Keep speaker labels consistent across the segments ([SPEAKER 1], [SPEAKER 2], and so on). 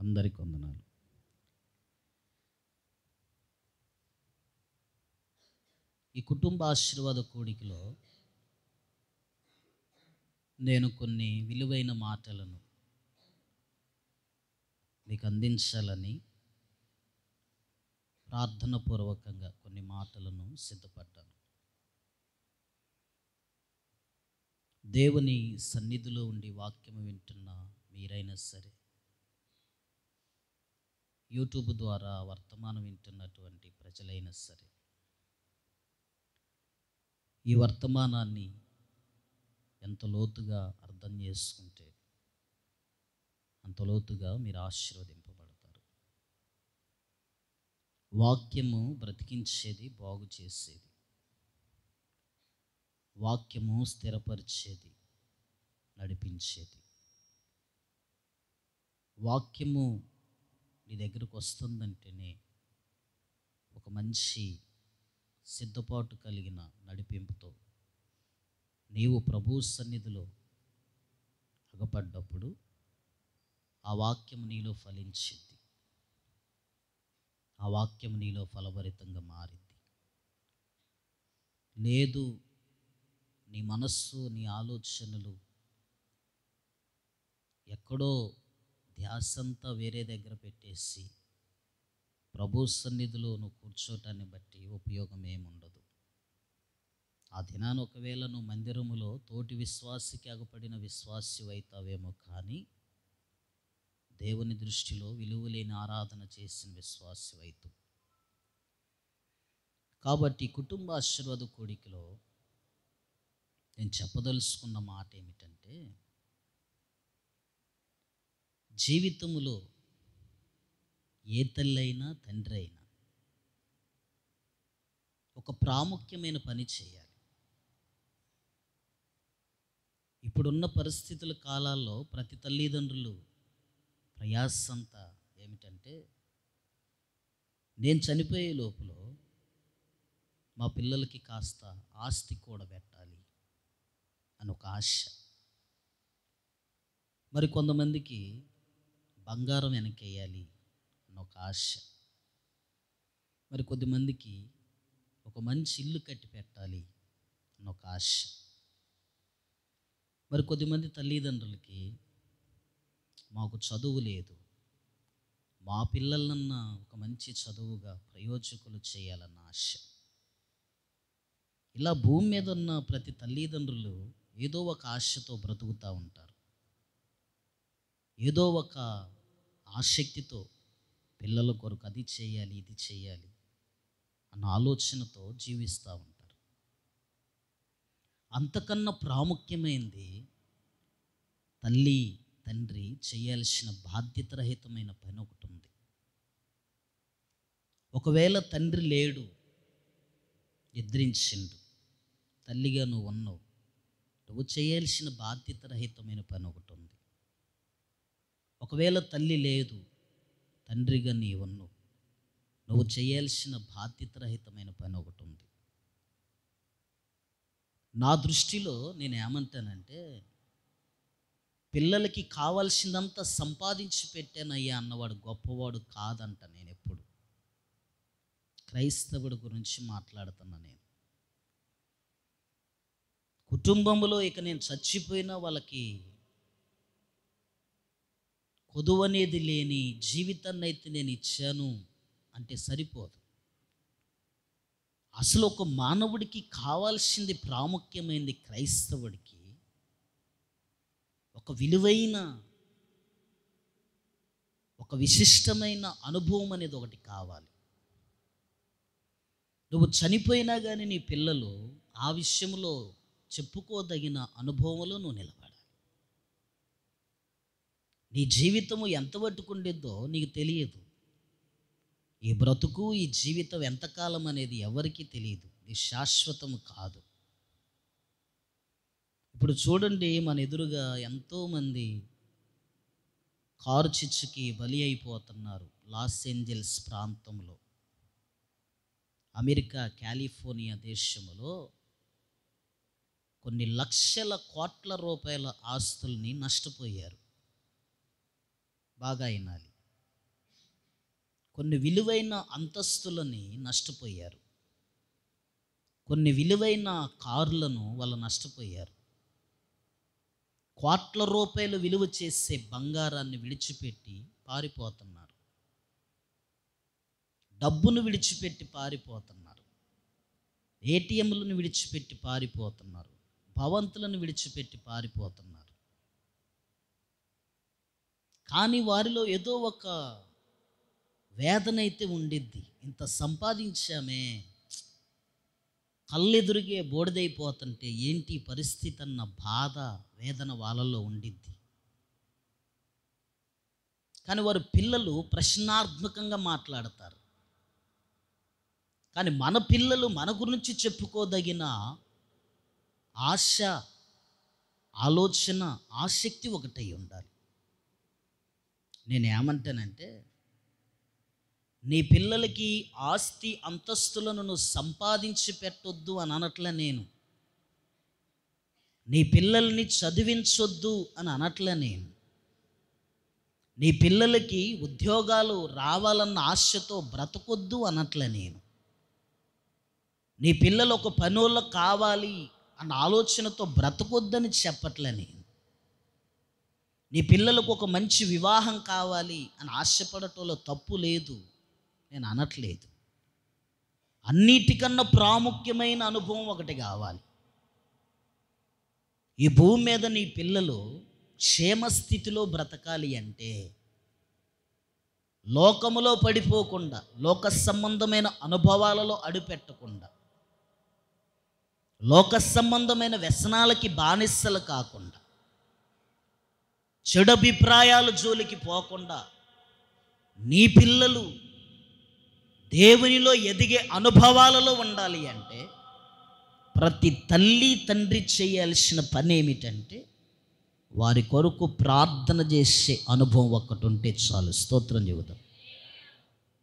[SPEAKER 1] అందరికి వందనాలు. ఈ కుటుంబ ఆశీర్వాద కూడికలో నేను కొన్ని విలువైన మాటలను మీకు అందించాలని ప్రార్థనపూర్వకంగా కొన్ని మాటలను సిద్ధపడ్డాను. దేవుని సన్నిధిలో ఉండి వాక్యము వింటున్న మీరైనా సరే, యూట్యూబ్ ద్వారా వర్తమానం వింటున్నటువంటి ప్రజలైనా సరే, ఈ వర్తమానాన్ని ఎంత లోతుగా అర్థం చేసుకుంటే అంత లోతుగా మీరు ఆశీర్వదింపబడతారు. వాక్యము బ్రతికించేది, బాగు చేసేది. వాక్యము స్థిరపరిచేది, నడిపించేది. వాక్యము నీ దగ్గరకు వస్తుందంటేనే ఒక మంచి సిద్ధపాటు కలిగిన నడిపింపుతో నీవు ప్రభు సన్నిధిలో అగపడ్డప్పుడు ఆ వాక్యం నీలో ఫలించింది. ఆ వాక్యం నీలో ఫలభరితంగా మారింది. లేదు, నీ మనస్సు, నీ ఆలోచనలు ఎక్కడో ధ్యాసంతా వేరే దగ్గర పెట్టేసి ప్రభు సన్నిధిలో నువ్వు కూర్చోటాన్ని బట్టి ఉపయోగం ఏముండదు. ఆ దినాన ఒకవేళ నువ్వు మందిరములో తోటి విశ్వాసికి అగపడిన విశ్వాసి అవుతావేమో, కానీ దేవుని దృష్టిలో విలువలేని ఆరాధన చేసిన విశ్వాసి అవుతావు. కాబట్టి కుటుంబ ఆశీర్వాద కూడికలో నేను చెప్పదలుచుకున్న మాట ఏమిటంటే, జీవితంలో ఏ తల్లి అయినా తండ్రి అయినా ఒక ప్రాముఖ్యమైన పని చేయాలి. ఇప్పుడున్న పరిస్థితుల కాలాల్లో ప్రతి తల్లిదండ్రులు ప్రయాసంతా ఏమిటంటే, నేను చనిపోయే లోపల మా పిల్లలకి కాస్త ఆస్తి కూడబెట్టాలి అని ఒక ఆశ. మరి కొంతమందికి బంగారం వెనకేయాలి అని ఒక ఆశ. మరి కొద్దిమందికి ఒక మంచి ఇల్లు కట్టి పెట్టాలి అని ఒక ఆశ. మరి కొద్దిమంది తల్లిదండ్రులకి మాకు చదువు లేదు, మా పిల్లలన్నా ఒక మంచి చదువుగా ప్రయోజకులు చేయాలన్న ఆశ. ఇలా భూమి మీద ఉన్న ప్రతి తల్లిదండ్రులు ఏదో ఒక ఆశతో బ్రతుకుతూ ఉంటారు. ఏదో ఒక ఆసక్తితో పిల్లల కొరకు అది చేయాలి, ఇది చేయాలి అన్న ఆలోచనతో జీవిస్తూ ఉంటారు. అంతకన్నా ప్రాముఖ్యమైనది తల్లి తండ్రి చేయాల్సిన బాధ్యతారహితమైన పని ఒకటి ఉంది. ఒకవేళ తండ్రి లేడు, నిద్రించిండు, తల్లిగా నువ్వు ఉన్నావు, నువ్వు చేయాల్సిన బాధ్యతారహితమైన పని ఒకటి ఉంది. ఒకవేళ తల్లి లేదు, తండ్రిగా నీ ఉన్నావు, నువ్వు చేయాల్సిన బాధ్యతారహితమైన పని ఒకటి ఉంది. నా దృష్టిలో నేను ఏమంటానంటే, పిల్లలకి కావాల్సిందంతా సంపాదించి పెట్టానయ్యా అన్నవాడు గొప్పవాడు కాదంట. నేను ఎప్పుడు క్రైస్తవుడి గురించి మాట్లాడుతున్నా. నేను కుటుంబంలో ఇక నేను చచ్చిపోయినా వాళ్ళకి కొదువనేది లేని జీవితాన్ని అయితే నేను ఇచ్చాను అంటే సరిపోదు. అసలు ఒక మానవుడికి కావాల్సింది, ప్రాముఖ్యమైనది క్రైస్తవుడికి ఒక విలువైన, ఒక విశిష్టమైన అనుభవం అనేది ఒకటి కావాలి. నువ్వు చనిపోయినా కానీ నీ పిల్లలు ఆ విషయంలో చెప్పుకోదగిన అనుభవంలో నువ్వు నిలబడాలి. నీ జీవితము ఎంత పట్టుకుండిద్దో నీకు తెలియదు. ఈ బ్రతుకు, ఈ జీవితం ఎంతకాలం అనేది ఎవరికీ తెలియదు. ఇది శాశ్వతము కాదు. ఇప్పుడు చూడండి, మన ఎదురుగా ఎంతోమంది కారు చిచ్చుకి బలి అయిపోతున్నారు. లాస్ ఏంజల్స్ ప్రాంతంలో, అమెరికా కాలిఫోర్నియా దేశంలో కొన్ని లక్షల కోట్ల రూపాయల ఆస్తుల్ని నష్టపోయారు. బాగా వినాలి. కొన్ని విలువైన అంతస్తులని నష్టపోయారు, కొన్ని విలువైన కార్లను వాళ్ళు నష్టపోయారు. కోట్ల రూపాయలు విలువ చేసే బంగారాన్ని విడిచిపెట్టి పారిపోతున్నారు, డబ్బును విడిచిపెట్టి పారిపోతున్నారు, ఏటీఎంలను విడిచిపెట్టి పారిపోతున్నారు, భవంతులను విడిచిపెట్టి పారిపోతున్నారు. కానీ వారిలో ఏదో ఒక వేదన అయితే ఉండిద్ది. ఇంత సంపాదించామే, కళ్ళెదురుగే బోడిదైపోతుంటే ఏంటి పరిస్థితి అన్న బాధ, వేదన వాళ్ళలో ఉండిద్ది. కానీ వారి పిల్లలు ప్రశ్నార్థకంగా మాట్లాడతారు. కానీ మన పిల్లలు మన గురించి చెప్పుకోదగిన ఆశ, ఆలోచన, ఆసక్తి ఒకటై ఉండాలి. నేనేమంటానంటే, నీ పిల్లలకి ఆస్తి అంతస్తులను నువ్వు సంపాదించి పెట్టొద్దు అని అనట్లే నేను. నీ పిల్లల్ని చదివించొద్దు అని అనట్లే నేను. నీ పిల్లలకి ఉద్యోగాలు రావాలన్న ఆశతో బ్రతకొద్దు అనట్లే నేను. నీ పిల్లలు ఒక పనోళ్ళు కావాలి అన్న ఆలోచనతో బ్రతకొద్దని చెప్పట్లే నేను. నీ పిల్లలకు ఒక మంచి వివాహం కావాలి అని ఆశపడటంలో తప్పు లేదు, నేను అనట్లేదు. అన్నిటికన్నా ప్రాముఖ్యమైన అనుభవం ఒకటి కావాలి. ఈ భూమి మీద నీ పిల్లలు క్షేమస్థితిలో బ్రతకాలి అంటే లోకములో పడిపోకుండా, లోక సంబంధమైన అనుభవాలలో అడుపెట్టకుండా, లోక సంబంధమైన వ్యసనాలకి బానిసలు కాకుండా, చెడు అభిప్రాయాల జోలికి పోకుండా, నీ పిల్లలు దేవునిలో ఎదిగే అనుభవాలలో ఉండాలి అంటే ప్రతి తల్లి తండ్రి చేయాల్సిన పని ఏమిటంటే వారి కొరకు ప్రార్థన చేసే అనుభవం ఒక్కటి ఉంటే చాలు. స్తోత్రం చెబుదాం,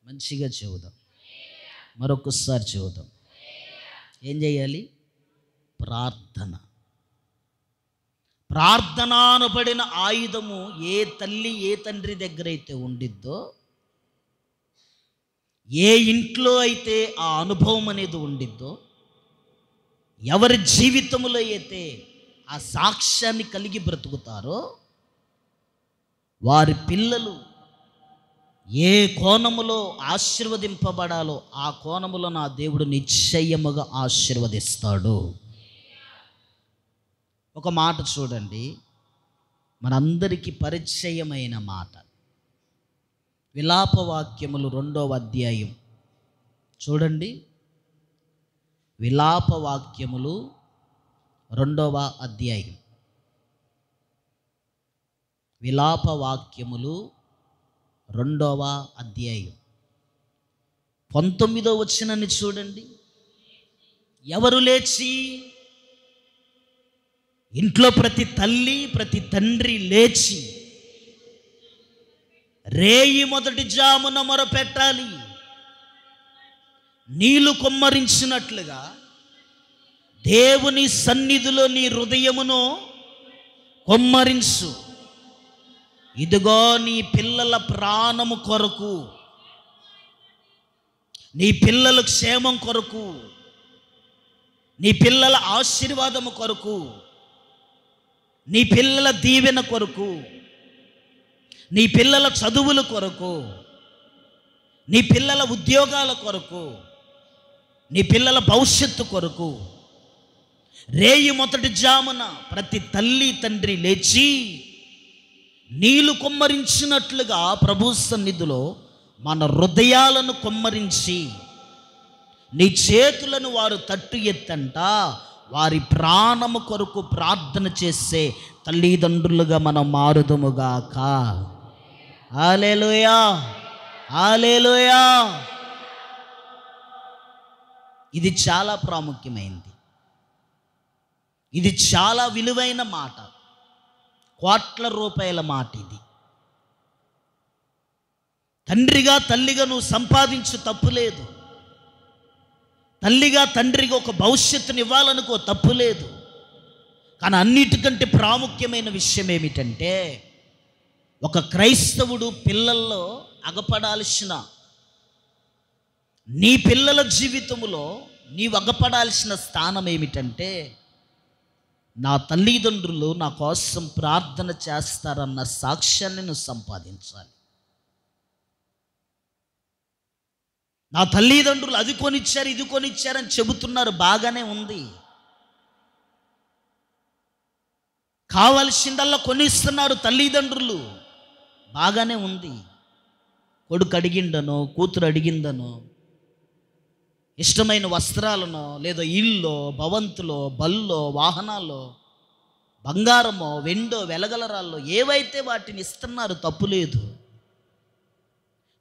[SPEAKER 1] మంచిగా చెబుదాం, మరొకసారి చెబుదాం. ఏం చేయాలి? ప్రార్థన. ప్రార్థన అనబడిన ఆయుధము ఏ తల్లి ఏ తండ్రి దగ్గర అయితే ఉండిద్దో, ఏ ఇంట్లో అయితే ఆ అనుభవం అనేది ఉండిద్దో, ఎవరి జీవితంలో అయితే ఆ సాక్ష్యాన్ని కలిగి బ్రతుకుతారో వారి పిల్లలు ఏ కోణములో ఆశీర్వదింపబడాలో ఆ కోణములో నా దేవుడు నిశ్చయముగా ఆశీర్వదిస్తాడు. ఒక మాట చూడండి, మనందరికీ పరిచయమైన మాట. విలాపవాక్యములు 2వ అధ్యాయం చూడండి. విలాపవాక్యములు 2వ అధ్యాయం, విలాపవాక్యములు 2వ అధ్యాయం 19వ వచనాన్ని చూడండి. ఎవరు లేచి, ఇంట్లో ప్రతి తల్లి ప్రతి తండ్రి లేచి రేయి మొదటి జామున మొరపెట్టాలి. నీళ్లు కుమ్మరించినట్లుగా దేవుని సన్నిధిలో నీ హృదయమును కుమ్మరించు. ఇదిగో నీ పిల్లల ప్రాణము కొరకు, నీ పిల్లల క్షేమం కొరకు, నీ పిల్లల ఆశీర్వాదము కొరకు, నీ పిల్లల దీవెన కొరకు, నీ పిల్లల చదువుల కొరకు, నీ పిల్లల ఉద్యోగాల కొరకు, నీ పిల్లల భవిష్యత్తు కొరకు రేయి మొదటి జామున ప్రతి తల్లి తండ్రి లేచి నీళ్లు కుమ్మరించినట్లుగా ప్రభు సన్నిధిలో మన హృదయాలను కుమ్మరించి నీ చేతులను వారు తట్టు ఎత్తంట వారి ప్రాణము కొరకు ప్రార్థన చేసే తల్లిదండ్రులుగా మనం మారుదుముగాక. హల్లెలూయా, హల్లెలూయా. ఇది చాలా ప్రాముఖ్యమైనది, ఇది చాలా విలువైన మాట, కోట్ల రూపాయల మాట. ఇది తండ్రిగా తల్లిగా నువ్వు సంపాదించు, తప్పులేదు. తల్లిగా తండ్రిగా ఒక భవిష్యత్తుని ఇవ్వాలనుకో, తప్పులేదు. కానీ అన్నిటికంటే ప్రాముఖ్యమైన విషయం ఏమిటంటే ఒక క్రైస్తవుడు పిల్లల్లో అగపడాల్సిన నీ పిల్లల జీవితంలో నీ వగపడాల్సిన స్థానం ఏమిటంటే, నా తల్లిదండ్రులు నా కోసం ప్రార్థన చేస్తారన్న సాక్ష్యాన్ని నువ్వు సంపాదించాలి. నా తల్లిదండ్రులు అది కొనిచ్చారు ఇది కొనిచ్చారని చెబుతున్నారు, బాగానే ఉంది. కావలసిందల్లా కొనిస్తున్నారు తల్లిదండ్రులు, బాగానే ఉంది. కొడుకు అడిగిండనో కూతురు అడిగిందనో ఇష్టమైన వస్త్రాలనో లేదో ఇల్లో భవంతులో బల్లో వాహనాల్లో బంగారమో వెండో వెలగలరాల్లో ఏవైతే వాటిని ఇస్తున్నారు, తప్పు లేదు.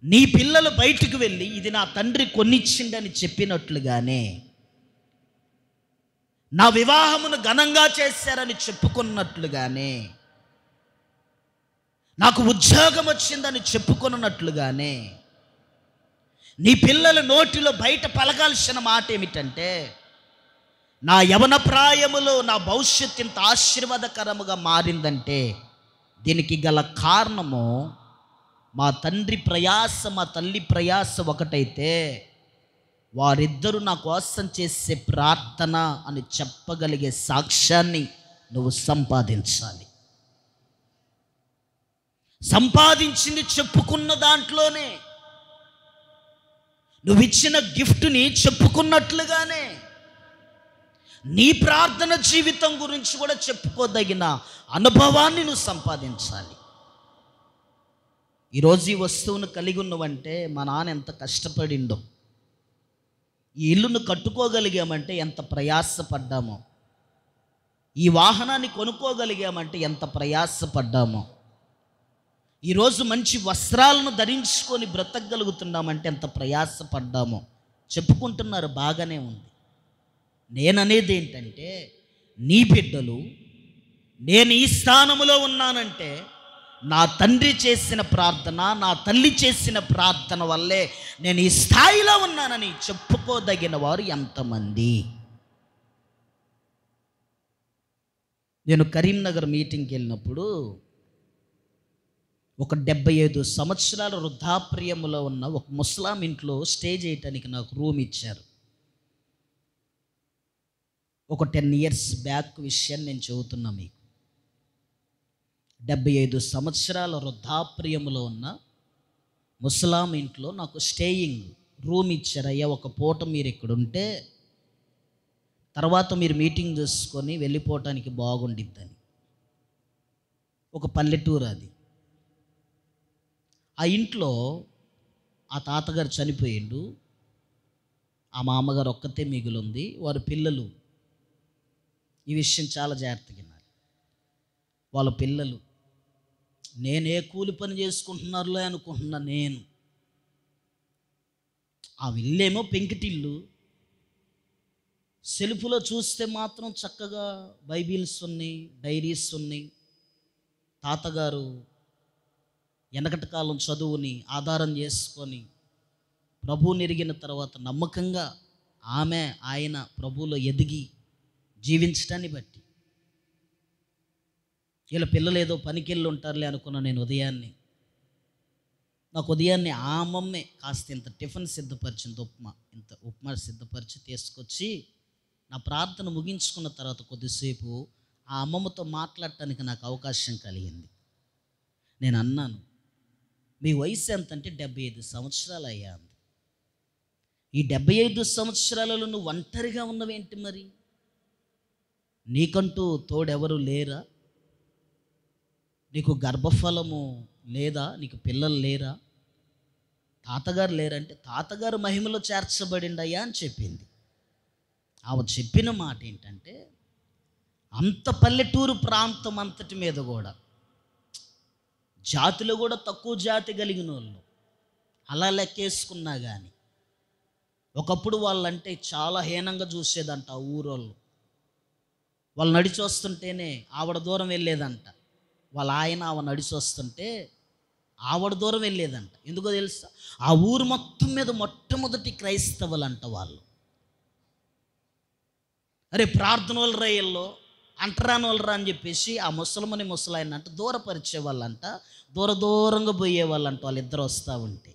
[SPEAKER 1] నీ పిల్లలు బయటికి వెళ్ళి ఇది నా తండ్రి కొనిచ్చిండని చెప్పినట్లుగానే, నా వివాహమును ఘనంగా చేశారని చెప్పుకున్నట్లుగానే, నాకు ఉద్యోగం వచ్చిందని చెప్పుకున్నట్లుగానే, నీ పిల్లల నోటిలో బయట పలకాల్సిన మాట ఏమిటంటే, నా యవన ప్రాయములో నా భవిష్యత్తు ఇంత ఆశీర్వాదకరముగా మారిందంటే దీనికి గల కారణము మా తండ్రి ప్రయాస మా తల్లి ప్రయాస ఒకటైతే వారిద్దరూ నా కోసం చేసే ప్రార్థన అని చెప్పగలిగే సాక్ష్యాన్ని నువ్వు సంపాదించాలి. సంపాదించింది చెప్పుకున్న దాంట్లోనే, నువ్వు ఇచ్చిన గిఫ్ట్ని చెప్పుకున్నట్లుగానే నీ ప్రార్థన జీవితం గురించి కూడా చెప్పుకోదగిన అనుభవాన్ని నువ్వు సంపాదించాలి. ఈరోజు ఈ వస్తువును కలిగి ఉన్నవంటే మా నాన్న ఎంత కష్టపడిండో, ఈ ఇల్లును కట్టుకోగలిగామంటే ఎంత ప్రయాసపడ్డామో, ఈ వాహనాన్ని కొనుక్కోగలిగామంటే ఎంత ప్రయాసపడ్డామో, ఈరోజు మంచి వస్త్రాలను ధరించుకొని బ్రతకగలుగుతున్నామంటే ఎంత ప్రయాసపడ్డామో చెప్పుకుంటున్నారు, బాగానే ఉంది. నేననేది ఏంటంటే, నీ బిడ్డలు నేను ఈ స్థానములో ఉన్నానంటే నా తండ్రి చేసిన ప్రార్థన నా తల్లి చేసిన ప్రార్థన వల్లే నేను ఈ స్థాయిలో ఉన్నానని చెప్పుకోదగిన వారు ఎంతమంది? నేను కరీంనగర్ మీటింగ్కి వెళ్ళినప్పుడు ఒక 75 సంవత్సరాల వృద్ధాప్రియములో ఉన్న ఒక ముస్లాం ఇంట్లో స్టే చేయటానికి నాకు రూమ్ ఇచ్చారు. ఒక 10 years బ్యాక్ విషయాన్ని నేను చెబుతున్నా మీకు. 75 సంవత్సరాల వృద్ధాప్రియములో ఉన్న ముస్లాం ఇంట్లో నాకు స్టేయింగ్ రూమ్ ఇచ్చారయ్యా, ఒక పూట మీరు ఇక్కడ ఉంటే తర్వాత మీరు మీటింగ్ చూసుకొని వెళ్ళిపోవటానికి బాగుండిద్దని. ఒక పల్లెటూరు అది. ఆ ఇంట్లో ఆ తాతగారు చనిపోయిండు, ఆ మామగారు ఒక్కతే మిగులుంది, వారి పిల్లలు. ఈ విషయం చాలా జాగ్రత్తగా వినాలి. వాళ్ళ పిల్లలు నేనే కూలి పని చేసుకుంటున్నారులే అనుకుంటున్నా నేను. ఆ ఇల్లేమో పెంకిటిల్లు, సెల్ఫ్లో చూస్తే మాత్రం చక్కగా బైబిల్స్ ఉన్నాయి, డైరీస్ ఉన్నాయి. తాతగారు వెనకటి కాలం చదువుని ఆధారం చేసుకొని ప్రభువుని ఎరిగిన తర్వాత నమ్మకంగా ఆయన ప్రభువులో ఎదిగి జీవించడాన్ని బట్టి వీళ్ళ పిల్లలు ఏదో పనికెళ్ళి ఉంటారులే అనుకున్నా నేను. నాకు ఉదయాన్నే ఆ అమ్మమ్మే కాస్త ఇంత టిఫిన్ సిద్ధపరిచింది, ఉప్మా సిద్ధపరిచి తీసుకొచ్చి నా ప్రార్థన ముగించుకున్న తర్వాత కొద్దిసేపు ఆ అమ్మమ్మతో మాట్లాడటానికి నాకు అవకాశం కలిగింది. నేను అన్నాను, మీ వయసు ఎంత అంటే 75 సంవత్సరాలు అయ్యా. ఈ 75 సంవత్సరాలలో నువ్వు ఒంటరిగా ఉన్నవేంటి? మరి నీకంటూ తోడెవరు లేరా? నీకు గర్భఫలము లేదా? నీకు పిల్లలు లేరా? తాతగారు లేరంటే తాతగారు మహిమలో చేర్చబడిండయ్యా అని చెప్పింది. ఆమె చెప్పిన మాట ఏంటంటే, అంత పల్లెటూరు ప్రాంతం అంతటి మీద కూడా జాతిలో కూడా తక్కువ జాతి కలిగిన వాళ్ళు అలా లెక్కేసుకున్నా కానీ ఒకప్పుడు వాళ్ళంటే చాలా హీనంగా చూసేదంట ఆ ఊరోళ్ళు. వాళ్ళు నడిచి వస్తుంటేనే ఆవిడ దూరం వెళ్ళేదంట. వాళ్ళ ఆయన ఆవిడ నడిచి వస్తుంటే ఆవిడ దూరం వెళ్ళేదంట. ఎందుకో తెలుసా? ఆ ఊరు మొత్తం మీద మొట్టమొదటి క్రైస్తవులు అంట వాళ్ళు. అరే ప్రార్థన వాళ్ళు రైల్లో అంటరాని వాళ్ళరా అని చెప్పేసి ఆ ముసలాయన అంట దూరపరిచే వాళ్ళంట, దూరంగా పోయేవాళ్ళంట వాళ్ళిద్దరు వస్తూ ఉంటే.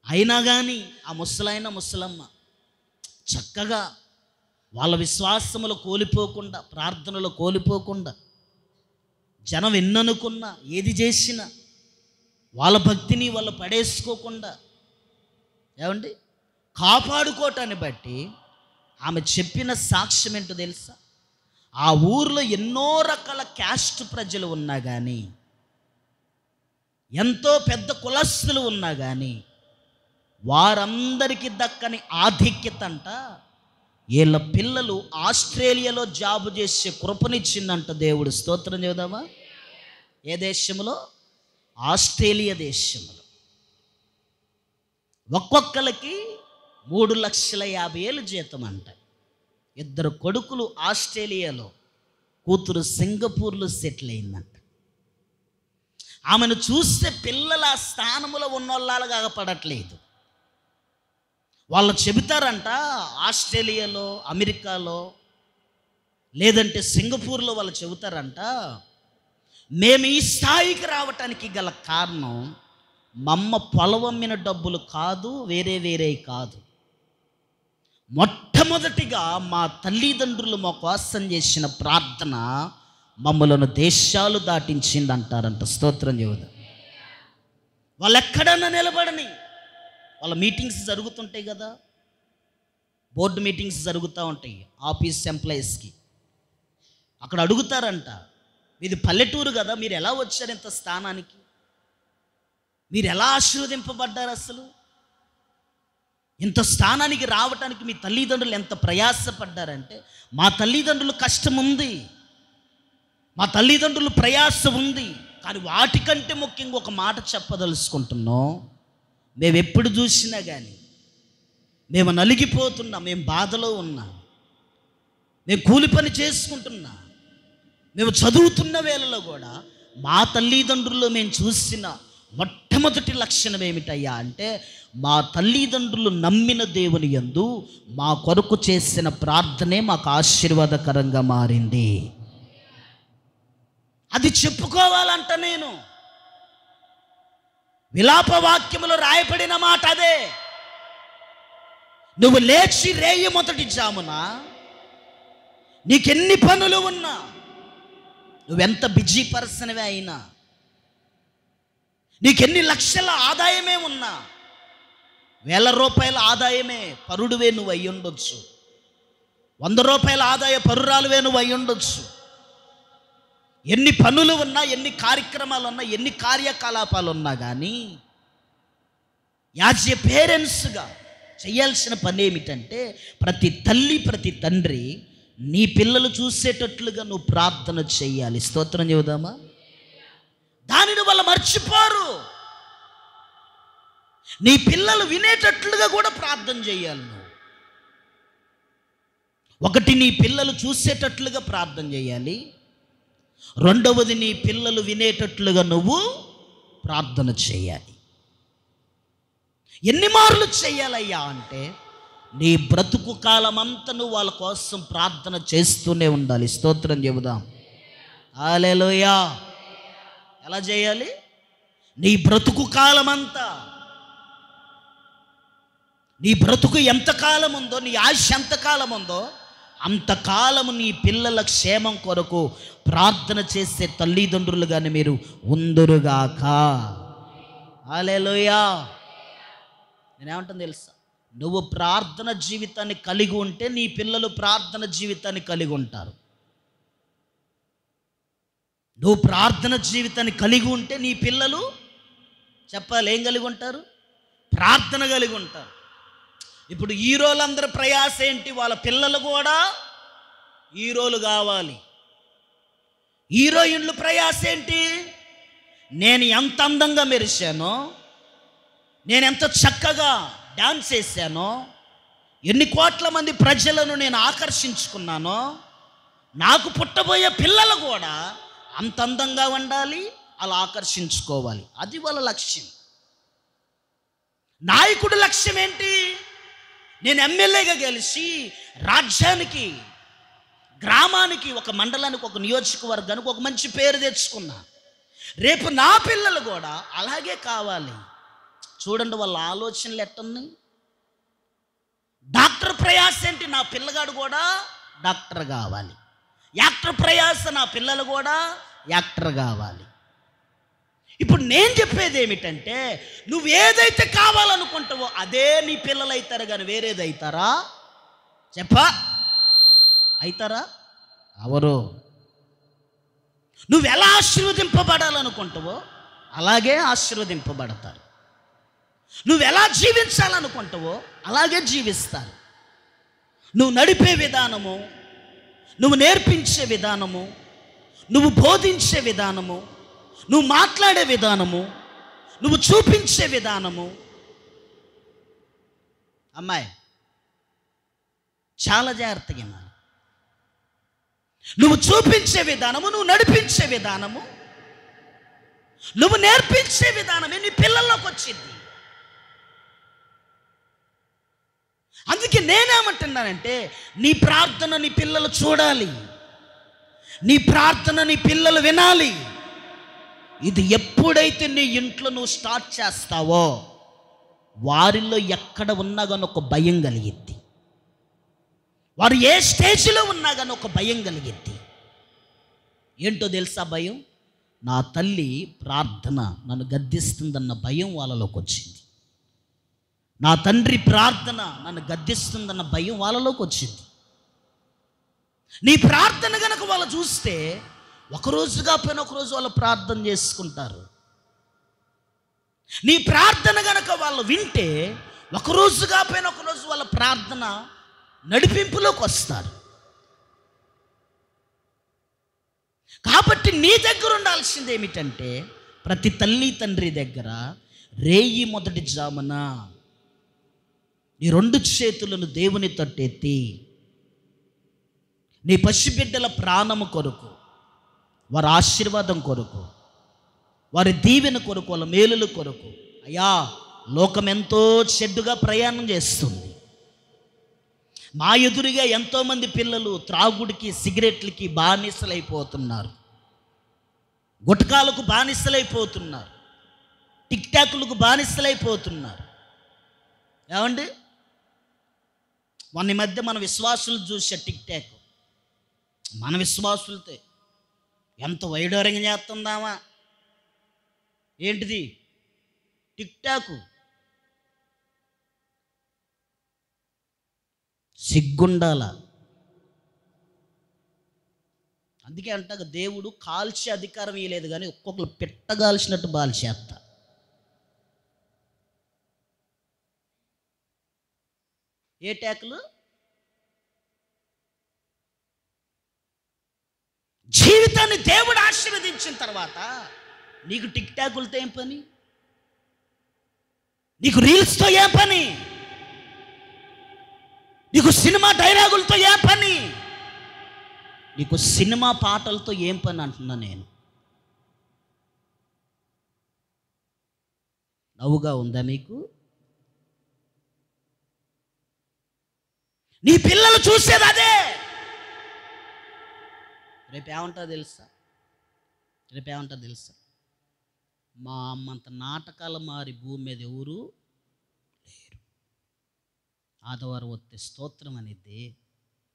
[SPEAKER 1] అయినా కానీ ఆ ముసలాయన ముసలమ్మ చక్కగా వాళ్ళ విశ్వాసములో కోల్పోకుండా, ప్రార్థనలో కోల్పోకుండా, జనం ఎన్ననుకున్నా ఏది చేసినా వాళ్ళ భక్తిని వాళ్ళు పడేసుకోకుండా ఏమండి కాపాడుకోవటాన్ని బట్టి ఆమె చెప్పిన సాక్ష్యం ఏంటో తెలుసా? ఆ ఊర్లో ఎన్నో రకాల క్యాస్ట్ ప్రజలు ఉన్నా కానీ, ఎంతో పెద్ద కులస్తులు ఉన్నా కానీ వారందరికీ దక్కని ఆధిక్యత అంట వీళ్ళ పిల్లలు ఆస్ట్రేలియాలో జాబు చేసే కృపనిచ్చిందంట దేవుడు. స్తోత్రం చెబుదామా? ఏ దేశంలో? ఆస్ట్రేలియా దేశంలో. ఒక్కొక్కరికి 3,50,000 జీతం అంట. 2 కొడుకులు ఆస్ట్రేలియాలో, కూతురు సింగపూర్లో సెటిల్ అయిందంట. ఆమెను చూస్తే పిల్లల ఆ స్థానంలో ఉన్నోళ్ళలాగా అగపడట్లేదు. వాళ్ళు చెబుతారంట ఆస్ట్రేలియాలో, అమెరికాలో, లేదంటే సింగపూర్లో వాళ్ళు చెబుతారంట, మేము ఈ స్థాయికి రావటానికి గల కారణం మా అమ్మ పొలవమ్మిన డబ్బులు కాదు, వేరే కాదు. మొట్టమొదటిగా మా తల్లిదండ్రులు మా కోసం చేసిన ప్రార్థన మమ్మలను దేశాలు దాటించింది అంటారంట. స్తోత్రం చెబుదాం. వాళ్ళు ఎక్కడన్నా నిలబడని, వాళ్ళ మీటింగ్స్ జరుగుతుంటాయి కదా, బోర్డు మీటింగ్స్ జరుగుతూ ఉంటాయి ఆఫీస్ ఎంప్లాయీస్కి. అక్కడ అడుగుతారంట, మీది పల్లెటూరు కదా, మీరు ఎలా వచ్చారు ఇంత స్థానానికి? మీరు ఎలా ఆశీర్వదింపబడ్డారు? అసలు ఇంత స్థానానికి రావటానికి మీ తల్లిదండ్రులు ఎంత ప్రయాసపడ్డారంటే, మా తల్లిదండ్రులు కష్టం ఉంది, మా తల్లిదండ్రులు ప్రయాస ఉంది, కానీ వాటికంటే ముఖ్యంగా ఒక మాట చెప్పదలుచుకుంటున్నాం. మేము ఎప్పుడు చూసినా కానీ మేము నలిగిపోతున్నా, మేము బాధలో ఉన్నా, మేము కూలి పని చేసుకుంటున్నా, మేము చదువుతున్న వేళలో కూడా మా తల్లిదండ్రులు మేము చూసిన మొట్టమొదటి లక్షణం ఏమిటయ్యా అంటే, మా తల్లిదండ్రులు నమ్మిన దేవుని యందు మా కొరకు చేసిన ప్రార్థనే మాకు ఆశీర్వాదకరంగా మారింది. అది చెప్పుకోవాలంట. నేను విలాప వాక్యములో రాయబడిన మాట అదే. నువ్వు లేచి రేయి మొదటి జామున, నీకెన్ని పనులు ఉన్నా, నువ్వెంత బిజీ పర్సన్వే అయినా, నీకెన్ని లక్షల ఆదాయమే ఉన్నా, 1,000 రూపాయల ఆదాయమే పరుడువే నువ్వు అయి ఉండొచ్చు, 100 రూపాయల ఆదాయ పరురాలువే నువ్వు అయి ఉండొచ్చు. ఎన్ని పనులు ఉన్నా, ఎన్ని కార్యక్రమాలు ఉన్నా, ఎన్ని కార్యకలాపాలు ఉన్నా కానీ యాజ్ ఏ పేరెంట్స్గా చేయాల్సిన పని ఏమిటంటే, ప్రతి తల్లి ప్రతి తండ్రి నీ పిల్లలు చూసేటట్లుగా నువ్వు ప్రార్థన చేయాలి. స్తోత్రం చెబుదామా? దానిని వాళ్ళు మర్చిపోరు. నీ పిల్లలు వినేటట్లుగా కూడా ప్రార్థన చేయాలి నువ్వు. ఒకటి, నీ పిల్లలు చూసేటట్లుగా ప్రార్థన చేయాలి. రెండవది, నీ పిల్లలు వినేటట్లుగా నువ్వు ప్రార్థన చేయాలి. ఎన్ని మార్లు చేయాలయ్యా అంటే, నీ బ్రతుకు కాలమంతా నువ్వు వాళ్ళ కోసం ప్రార్థన చేస్తూనే ఉండాలి. స్తోత్రం చెబుదాం. హల్లెలూయా. ఎలా చేయాలి? నీ బ్రతుకు కాలమంతా, నీ బ్రతుకు ఎంతకాలం ఉందో, నీ ఆయుష్ ఎంతకాలం ఉందో అంతకాలము నీ పిల్లల క్షేమం కొరకు ప్రార్థన చేసే తల్లిదండ్రులుగానే మీరు ఉందురుగాక. హల్లెలూయా. నేనేమంటాను తెలుసా? నువ్వు ప్రార్థన జీవితాన్ని కలిగి ఉంటే నీ పిల్లలు ప్రార్థన జీవితాన్ని కలిగి ఉంటారు. నువ్వు ప్రార్థన జీవితాన్ని కలిగి ఉంటే నీ పిల్లలు చెప్పాలి ఏం కలిగి ఉంటారు? ప్రార్థన కలిగి ఉంటారు. ఇప్పుడు హీరోలందరూ ప్రయాస ఏంటి? వాళ్ళ పిల్లలు కూడా హీరోలు కావాలి. హీరోయిన్లు ప్రయాస ఏంటి? నేను ఎంత అందంగా మెరిశానో, నేను ఎంత చక్కగా డాన్స్ చేశానో, ఎన్ని కోట్ల మంది ప్రజలను నేను ఆకర్షించుకున్నానో, నాకు పుట్టబోయే పిల్లలు కూడా అంత అందంగా ఉండాలి, అలా ఆకర్షించుకోవాలి. అది వాళ్ళ లక్ష్యం. నాయకుడి లక్ష్యం ఏంటి? నేను ఎమ్మెల్యేగా గెలిచి రాజ్యానికి, గ్రామానికి, ఒక మండలానికి, ఒక నియోజకవర్గానికి ఒక మంచి పేరు తెచ్చుకున్నా. రేపు నా పిల్లలు కూడా అలాగే కావాలి. చూడండి వాళ్ళ ఆలోచనలు ఎట్టున్నాయి. డాక్టర్ ప్రయాస ఏంటి? నా పిల్లగాడు కూడా డాక్టర్ కావాలి. యాక్టర్ ప్రయాస, నా పిల్లలు కూడా యాక్టర్ కావాలి. ఇప్పుడు నేను చెప్పేది ఏమిటంటే, నువ్వు ఏదైతే కావాలనుకుంటావో అదే నీ పిల్లలు అవుతారు, కానీ వేరేది అవుతారా? అవుతారా? అవరు. నువ్వు ఎలా ఆశీర్వదింపబడాలనుకుంటావో అలాగే ఆశీర్వదింపబడతారు. నువ్వు ఎలా జీవించాలనుకుంటావో అలాగే జీవిస్తారు. నువ్వు నడిపే విధానము, నువ్వు నేర్పించే విధానము, నువ్వు బోధించే విధానము, నువ్వు మాట్లాడే విధానము, నువ్వు చూపించే విధానము. అమ్మాయి చాలా జాగ్రత్తగా వినాలి. నువ్వు చూపించే విధానము, నువ్వు నడిపించే విధానము, నువ్వు నేర్పించే విధానమే నీ పిల్లల్లోకి వచ్చింది. అందుకే నేనేమంటున్నానంటే, నీ ప్రార్థన నీ పిల్లలు చూడాలి, నీ ప్రార్థన నీ పిల్లలు వినాలి. ఇది ఎప్పుడైతే నీ ఇంట్లో నువ్వు స్టార్ట్ చేస్తావో వారిలో ఎక్కడ ఉన్నా కానీ ఒక భయం కలిగిద్ది. వారు ఏ స్టేజ్లో ఉన్నా కానీ ఒక భయం కలిగిద్ది. ఏంటో తెలుసా భయం? నా తల్లి ప్రార్థన నన్ను గద్దిస్తుందన్న భయం వాళ్ళలోకి వచ్చింది. నా తండ్రి ప్రార్థన నన్ను గద్దిస్తుందన్న భయం వాళ్ళలోకి వచ్చింది. నీ ప్రార్థన కనుక వాళ్ళు చూస్తే ఒకరోజు కాకపోయినా ఒకరోజు వాళ్ళు ప్రార్థన చేసుకుంటారు. నీ ప్రార్థన కనుక వాళ్ళు వింటే ఒకరోజు కాకపోయినా ఒకరోజు వాళ్ళ ప్రార్థన నడిపింపులోకి వస్తారు. కాబట్టి నీ దగ్గర ఉండాల్సింది ఏమిటంటే, ప్రతి తల్లి తండ్రి దగ్గర రేయి మొదటి జామున నీ 2 చేతులను దేవుని తట్టెత్తి నీ పసిబిడ్డల ప్రాణము కొరకు, వారి ఆశీర్వాదం కొరకు, వారి దీవెన కొరకు, వాళ్ళ మేలుల కొరకు, అయ్యా లోకం ఎంతో చెడ్డుగా ప్రయాణం చేస్తుంది. మా ఎదురుగా ఎంతోమంది పిల్లలు త్రాగుడికి, సిగరెట్లకి బానిసలైపోతున్నారు, గుట్కాలకు బానిసలైపోతున్నారు, టిక్ టాక్లకు బానిసలైపోతున్నారు. ఏమండి, మొన్న మధ్య మన విశ్వాసులు చూసే టిక్ టాక్, మన విశ్వాసులతో ఎంత వైడోరంగా చేస్తుందామా? ఏంటిది? Tick talk. సిగ్గుండాల. అందుకే అంటాక దేవుడు కాల్చే అధికారం ఇవ్వలేదు, కానీ ఒక్కొక్కరు పెట్టగాల్సినట్టు బాల్చేస్తా. ఏ ట్యాకులు? జీవితాన్ని దేవుడు ఆశీర్వదించిన తర్వాత నీకు టిక్ టాకులతో ఏం పని? నీకు రీల్స్తో ఏం పని? నీకు సినిమా డైలాగులతో ఏం పని? నీకు సినిమా పాటలతో ఏం పని అంటున్నా నేను. నవ్వుగా ఉందా మీకు? నీ పిల్లలు చూసేది అదే. రేపేమంటారు తెలుసా? మా అమ్మంత నాటకాలు మారి భూమి మీద ఎవరు లేరు. ఆదివారం వస్తే స్తోత్రం అనేది,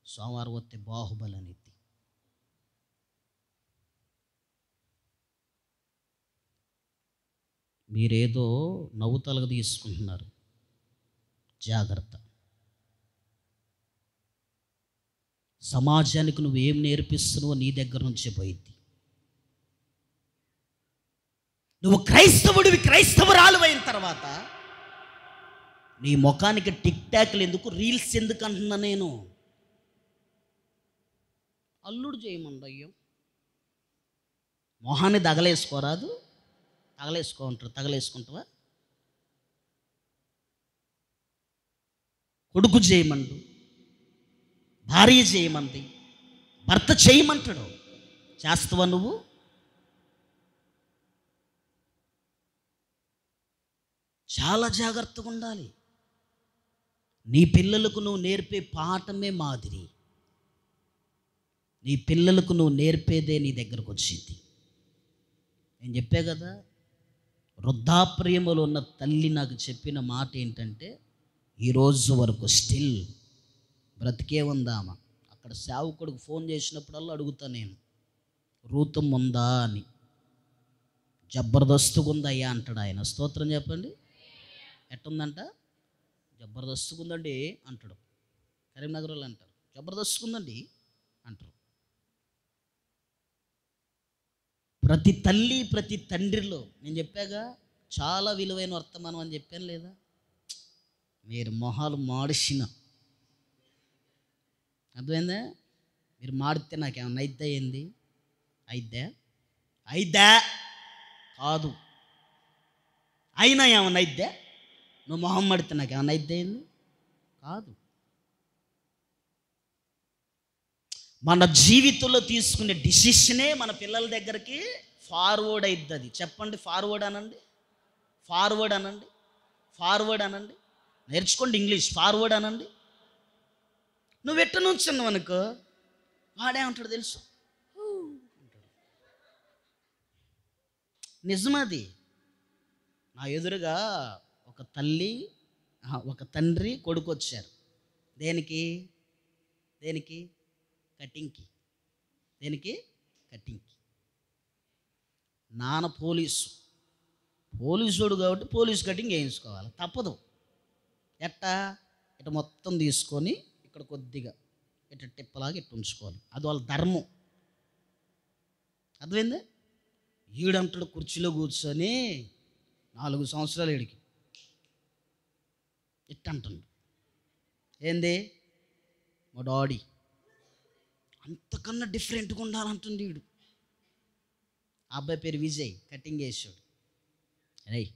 [SPEAKER 1] సోమవారం వస్తే బాహుబలి అనేది. మీరేదో నవ్వుతలగా తీసుకుంటున్నారు. జాగ్రత్త. సమాజానికి నువ్వేం నేర్పిస్తున్నావో నీ దగ్గర నుంచే పోయింది. నువ్వు క్రైస్తవుడివి, క్రైస్తవురాలు అయిన తర్వాత నీ ముఖానికి టిక్ టాక్లు ఎందుకు, రీల్స్ ఎందుకు అంటున్నా నేను? అల్లుడు చేయమందయ్యో, మొహాన్ని తగలేసుకోరాదు? తగలేసుకుంటావా? కొడుకు చేయమండు, భార్య చేయమంది, భర్త చేయమంటాడు, చేస్తావా నువ్వు? చాలా జాగ్రత్తగా ఉండాలి. నీ పిల్లలకు నువ్వు నేర్పే పాఠమే మాదిరి. నీ పిల్లలకు నువ్వు నేర్పేదే నీ దగ్గరకు వచ్చింది. నేను చెప్పే కదా, వృద్ధాప్రియములో ఉన్న తల్లి నాకు చెప్పిన మాట ఏంటంటే, ఈరోజు వరకు స్టిల్ బ్రతికే ఉందామా. అక్కడ సేవకుడికి ఫోన్ చేసినప్పుడల్లా అడుగుతా నేను, రూతం ఉందా అని. జబర్దస్తుగా ఉందయ్యా అంటాడు ఆయన. స్తోత్రం చెప్పండి. ఎట్టుందంట? జబర్దస్తుగా ఉందండి అంటాడు. కరీంనగర్ వాళ్ళు అంటారు జబర్దస్తుగా ఉందండి అంటారు. ప్రతి తల్లి ప్రతి తండ్రిలో నేను చెప్పాగా చాలా విలువైన వర్తమానం అని చెప్పాను లేదా? మీరు మొహాలు మాడిసిన అర్థమైందా? మీరు మాడితే నాకేమన్నా అయిద్దా? ఏంది అయిద్దా? అయిద్దా కాదు. అయినా ఏమన్నా అయిద్దా? నువ్వు మొహం మాడితే నాకేమన్నా అయిద్దా? ఏంది కాదు. మన జీవితంలో తీసుకునే డిసిషనే మన పిల్లల దగ్గరికి ఫార్వర్డ్ అయిద్ది. అది చెప్పండి, ఫార్వర్డ్ అనండి, ఫార్వర్డ్ అనండి, ఫార్వర్డ్ అనండి. నేర్చుకోండి ఇంగ్లీష్. ఫార్వర్డ్ అనండి. నువ్వు ఎట్ట నుంచున్నావు అనుకో, వాడేమంటాడు తెలుసు? నిజమది. నా ఎదురుగా ఒక తల్లి ఒక తండ్రి కొడుకు వచ్చారు. దేనికి? దేనికి? కటింగ్కి. దేనికి? కటింగ్కి. నాన్న పోలీసుడు కాబట్టి పోలీస్ కటింగ్ వేయించుకోవాలి, తప్పదు. ఎట్టా? ఇట మొత్తం తీసుకొని ఇక్కడ కొద్దిగా ఇట్లా టిప్పలాగా ఇట్లా ఉంచుకోవాలి. అది వాళ్ళ ధర్మం. అర్థమైంది? ఈడంటాడు కుర్చీలో కూర్చొని 4 సంవత్సరాలు ఈడికి ఇట్టంటుండు. ఏంది? మా డాడీ అంతకన్నా డిఫరెంట్గా ఉండాలంటుంది వీడు. ఆ అబ్బాయి పేరు విజయ్, కటింగ్ వేసాడు. రేయ్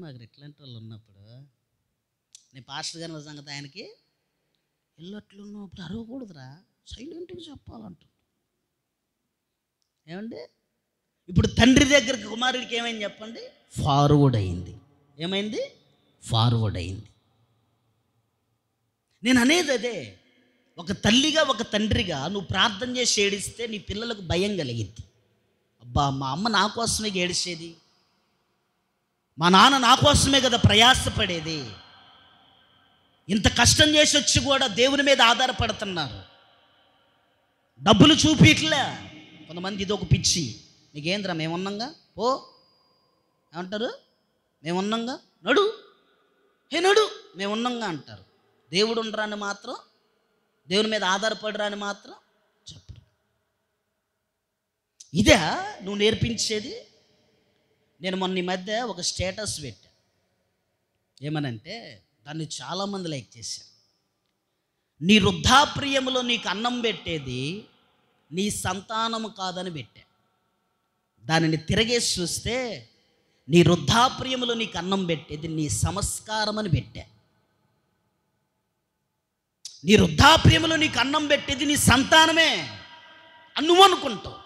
[SPEAKER 1] మాకు ఎట్లాంటి వాళ్ళు ఉన్నప్పుడు నేను పాస్టర్ గారి సంగతి ఆయనకి వెళ్ళట్లున్నావు, ఇప్పుడు అరవకూడదురా, సైలెంట్గా చెప్పాలంట. ఏమండి? ఇప్పుడు తండ్రి దగ్గరికి కుమారుడికి ఏమైంది చెప్పండి? ఫార్వర్డ్ అయింది. ఏమైంది? ఫార్వర్డ్ అయింది. నేను అనేది అదే. ఒక తల్లిగా ఒక తండ్రిగా నువ్వు ప్రార్థన చేసి ఏడిస్తే నీ పిల్లలకు భయం కలిగిద్ది. అబ్బా, మా అమ్మ నా కోసమే ఏడిచేది, మా నాన్న నా కోసమే కదా ప్రయాసపడేది, ఇంత కష్టం చేసి వచ్చి కూడా దేవుని మీద ఆధారపడుతున్నారు, డబ్బులు చూపిట్లే. కొంతమంది ఇది ఒక పిచ్చి, నీకేంద్రా మేమున్నాగా పో ఏమంటారు, మేమున్నాగా నడు, నడు మేమున్నాగా అంటారు. దేవుడు ఉండరాని మాత్రం, దేవుని మీద ఆధారపడరాని మాత్రం చెప్పరు. ఇదే నువ్వు నేర్పించేది? నేను మొన్న ఈ మధ్య ఒక స్టేటస్ పెట్టా. ఏమనంటే దాన్ని చాలామంది లైక్ చేశారు. నీ వృద్ధాప్రియములో నీకు అన్నం పెట్టేది నీ సంతానము కాదని పెట్టా. దానిని తిరగేసి చూస్తే నీ వృద్ధాప్రియములో నీకు అన్నం పెట్టేది నీ సంస్కారం అని పెట్టా. నీ వృద్ధాప్రియములో నీకు అన్నం పెట్టేది నీ సంతానమే అని నువ్వు అనుకుంటావు.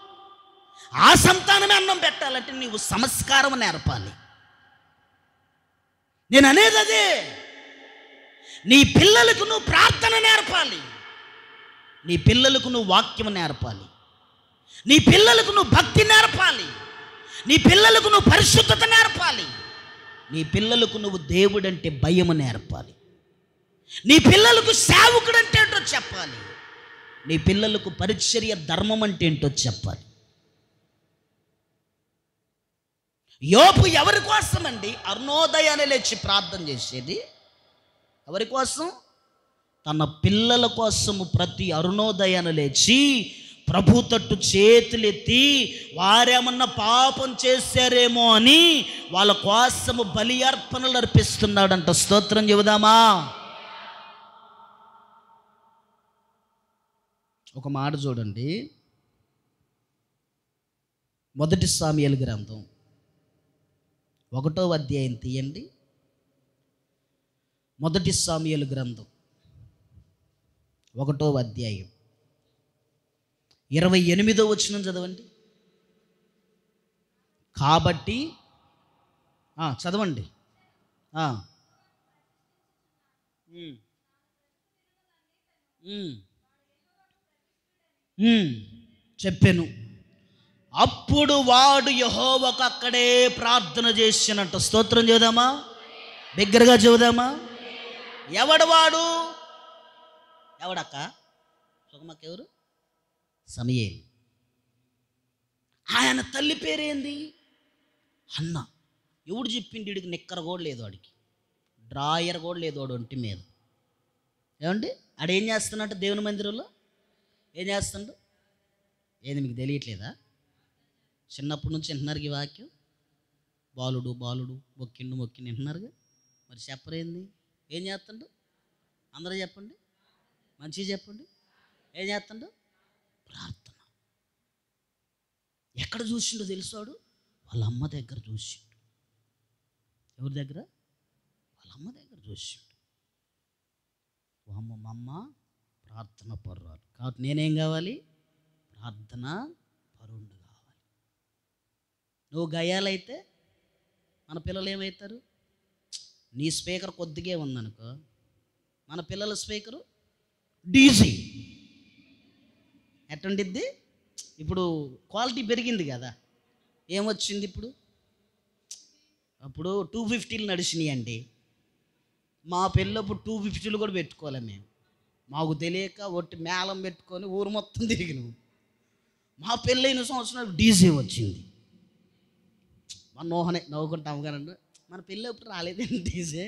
[SPEAKER 1] ఆ సంతానమే అన్నం పెట్టాలంటే నీవు సంస్కారం నేర్పాలి. నేను అనేది అదే. నీ పిల్లలకు నువ్వు ప్రార్థన నేర్పాలి, నీ పిల్లలకు నువ్వు వాక్యం నేర్పాలి, నీ పిల్లలకు నువ్వు భక్తి నేర్పాలి, నీ పిల్లలకు నువ్వు పరిశుద్ధత నేర్పాలి, నీ పిల్లలకు నువ్వు దేవుడంటే భయము నేర్పాలి, నీ పిల్లలకు సేవకుడు అంటే ఏంటో చెప్పాలి, నీ పిల్లలకు పరిచర్య ధర్మం అంటే ఏంటో చెప్పాలి. యోబు ఎవరి కోసం అండి అరుణోదయాన్ని లేచి ప్రార్థన చేసేది? ఎవరి కోసం? తన పిల్లల కోసము ప్రతి అరుణోదయాన్ని లేచి ప్రభు తట్టు చేతులెత్తి వారేమన్నా పాపం చేశారేమో అని వాళ్ళ కోసము బలి అర్పణలు అర్పిస్తున్నాడంట. స్తోత్రం చెబుదామా? ఒక మాట చూడండి, 1 సాముయేలు గ్రంథం 1వ అధ్యాయం తీయండి. 1 సాముయేలు గ్రంథం 1వ అధ్యాయం 28వ వచనం చదవండి. కాబట్టి చదవండి. చెప్పాను, అప్పుడు వాడు యెహోవాకు అక్కడే ప్రార్థన చేసినట్టు. స్తోత్రం చూద్దామా, బిగ్గరగా చూద్దామా. ఎవడు వాడు? ఎవడక్క? సుగమక్క ఎవరు? సమూయేలు. ఆయన తల్లి పేరేంది? హన్న. ఎవడు చెప్పిండి? వీడికి నిక్కర కూడా లేదు, వాడికి డ్రాయర్ కూడా లేదు వాడు ఒంటి మీద. ఏమండి ఆడేం చేస్తున్నట్టు దేవుని మందిరంలో? ఏం చేస్తుండు? ఏది మీకు తెలియట్లేదా? చిన్నప్పటి నుంచి వింటున్నారు ఈ వాక్యం. బాలుడు బాలుడు మొక్కిండు మొక్కిండు వింటున్నారుగా. మరి చెప్పరేంది? ఏం చేస్తుండు? అందరూ చెప్పండి, మంచిగా చెప్పండి. ఏం చేస్తుండు? ప్రార్థన. ఎక్కడ చూసిండో తెలుసాడు? వాళ్ళ అమ్మ దగ్గర చూసిండు. ఎవరి దగ్గర? వాళ్ళ అమ్మ దగ్గర చూసిండు. అమ్మ మా అమ్మ ప్రార్థన పరురాలు కాబట్టి నేనేం కావాలి? ప్రార్థన పరుండు కావాలి. నువ్వు గయాలైతే మన పిల్లలు ఏమవుతారు? నీ స్పీకర్ కొద్దిగా ఉందనుకో, మన పిల్లల స్పీకరు డీజీ ఎట్టుండిద్ది? ఇప్పుడు క్వాలిటీ పెరిగింది కదా, ఏమొచ్చింది ఇప్పుడు? అప్పుడు 250 నడిచినాయి అండి. మా పిల్లప్పుడు 250 కూడా పెట్టుకోలే మేము. మాకు తెలియక ఒట్టి మేళం పెట్టుకొని ఊరు మొత్తం తిరిగినాం. మా పెళ్ళైన సంవత్సరం డీజే వచ్చింది. మన నోహనే నవ్వుకుంటాము కదండి, మన పెళ్ళి ఎప్పుడు రాలేదండి డీజే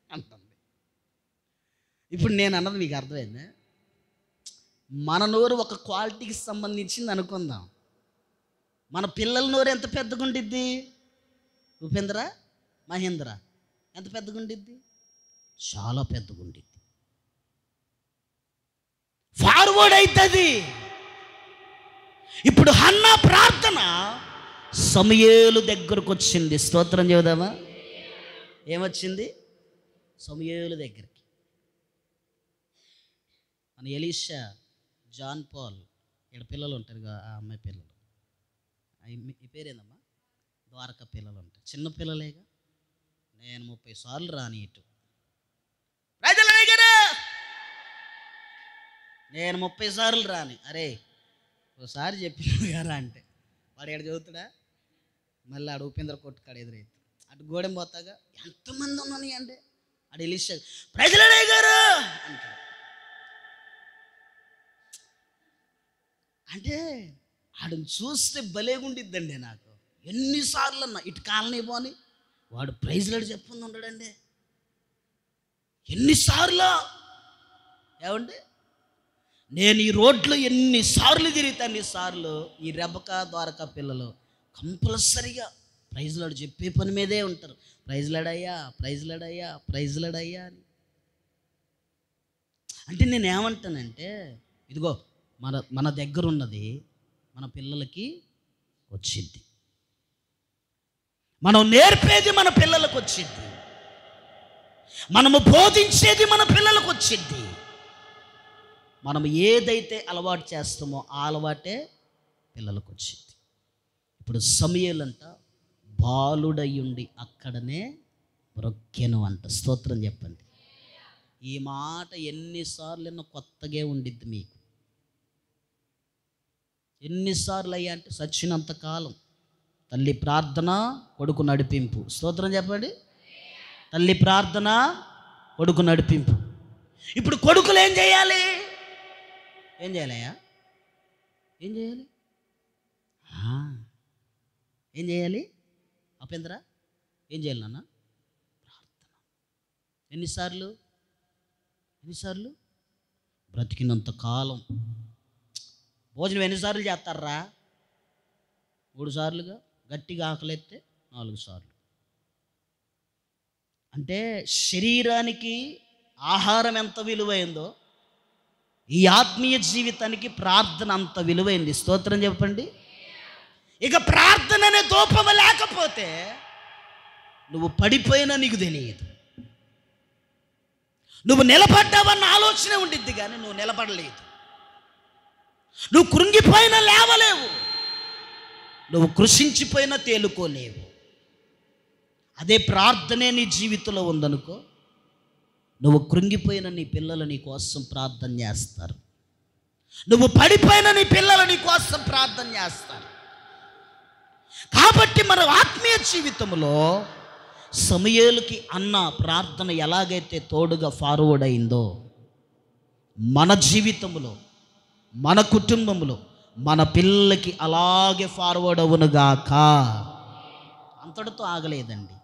[SPEAKER 1] అంటుంది. ఇప్పుడు నేను అన్నది మీకు అర్థమైందా? మన నోరు ఒక క్వాలిటీకి సంబంధించింది అనుకుందాం. మన పిల్లల నోరు ఎంత పెద్దగా ఉండిద్ది? ఉపేంద్ర, మహేంద్ర ఎంత పెద్దగా ఉండిద్ది? చాలా పెద్దగా ఉండిద్ది. ఫార్వర్డ్ అవుతుంది. ఇప్పుడు హన్నా ప్రార్థన సమూయేలు దగ్గరకు వచ్చింది. స్తోత్రం చెబుదామా. ఏమొచ్చింది? సమూయేలు దగ్గరికి. మన ఎలీషా, జాన్ పాల్, ఇక్కడ పిల్లలు ఉంటారు కదా, ఆ అమ్మాయి పిల్లలు, ఈ పేరేందమ్మా? ద్వారక పిల్లలు ఉంటారు, చిన్న పిల్లలేగా. నేను 30 సార్లు రాని ఇటు ప్రజల దగ్గర, నేను 30 సార్లు రాని. అరే ఒకసారి చెప్పిన గారా అంటే వాడు ఎక్కడ చదువుతాడా? మళ్ళీ ఆడు ఉపేంద్ర కొట్టుకాడు ఎదురైతే అటు గోడెం పోతాగా ఎంతమంది ఉన్నాను అంటే ఆడు ఎలీషా ప్రజలనే గారు అంటాడు. అంటే ఆడిని చూస్తే భలేగుండిద్దండి నాకు. ఎన్నిసార్లు అన్నా ఇటు కాలనీ పోని వాడు ప్రైజ్లాడు చెప్పుంది ఉండడండి. ఎన్నిసార్లు ఏమండి, నేను ఈ రోడ్లో ఎన్నిసార్లు తిరిగితే అన్నిసార్లు ఈ రెబక ద్వారకా పిల్లలు కంపల్సరిగా ప్రైజ్లాడు చెప్పే పని మీదే ఉంటారు. ప్రైజ్లాడయ్యా ప్రైజ్లాడయ్యా ప్రైజ్లాడయ్యా అని. అంటే నేనేమంటానంటే, ఇదిగో మన దగ్గర ఉన్నది మన పిల్లలకి వచ్చిద్ది, మనం నేర్పేది మన పిల్లలకు వచ్చిద్ది, మనము బోధించేది మన పిల్లలకు వచ్చిద్ది. మనం ఏదైతే అలవాటు చేస్తామో ఆ అలవాటే పిల్లలకు వచ్చింది. ఇప్పుడు సమూయేలు అంట బాలుడయ్యుండి అక్కడనే మ్రొక్కెను అంట. స్తోత్రం చెప్పండి. ఈ మాట ఎన్నిసార్లు కొత్తగా ఉండిద్ది మీకు. ఎన్నిసార్లు అయ్యా అంటే సచ్చినంత కాలం తల్లి ప్రార్థన, కొడుకు నడిపింపు. స్తోత్రం చెప్పండి. తల్లి ప్రార్థన, కొడుకు నడిపింపు. ఇప్పుడు కొడుకులు ఏం చేయాలి? ఏం చేయాలయ్యా? ఏం చేయాలి? ఏం చేయాలి? ఉపేంద్ర ఏం చేయాలి నాన్న? ప్రార్థన. ఎన్నిసార్లు? బ్రతికినంత కాలం. భోజనం ఎన్నిసార్లు చేస్తారా? 3 సార్లుగా. గట్టిగా ఆకలిస్తే 4 సార్లు. అంటే శరీరానికి ఆహారం ఎంత విలువైందో ఈ ఆత్మీయ జీవితానికి ప్రార్థన అంత విలువైంది. స్తోత్రం చెప్పండి. ఇక ప్రార్థన అనే దూపం లేకపోతే నువ్వు పడిపోయినా నీకు తెలియదు. నువ్వు నిలబడ్డావన్న ఆలోచన ఉండిద్ది కానీ నువ్వు నిలబడలేదు. నువ్వు కృంగిపోయినా లేవలేవు, నువ్వు కృషించిపోయినా తేలుకోలేవు. అదే ప్రార్థనే నీ జీవితంలో ఉందనుకో, నువ్వు కృంగిపోయిన నీ పిల్లలు నీ కోసం ప్రార్థన చేస్తారు. నువ్వు పడిపోయిన నీ పిల్లలు నీ కోసం ప్రార్థన చేస్తారు. కాబట్టి మన ఆత్మీయ జీవితంలో సమూయేలుకి అన్న ప్రార్థన ఎలాగైతే తోడుగా ఫార్వర్డ్ అయిందో, మన జీవితంలో, మన కుటుంబంలో, మన పిల్లలకి అలాగే ఫార్వర్డ్ అవునుగాక. అంతటితో ఆగలేదండి,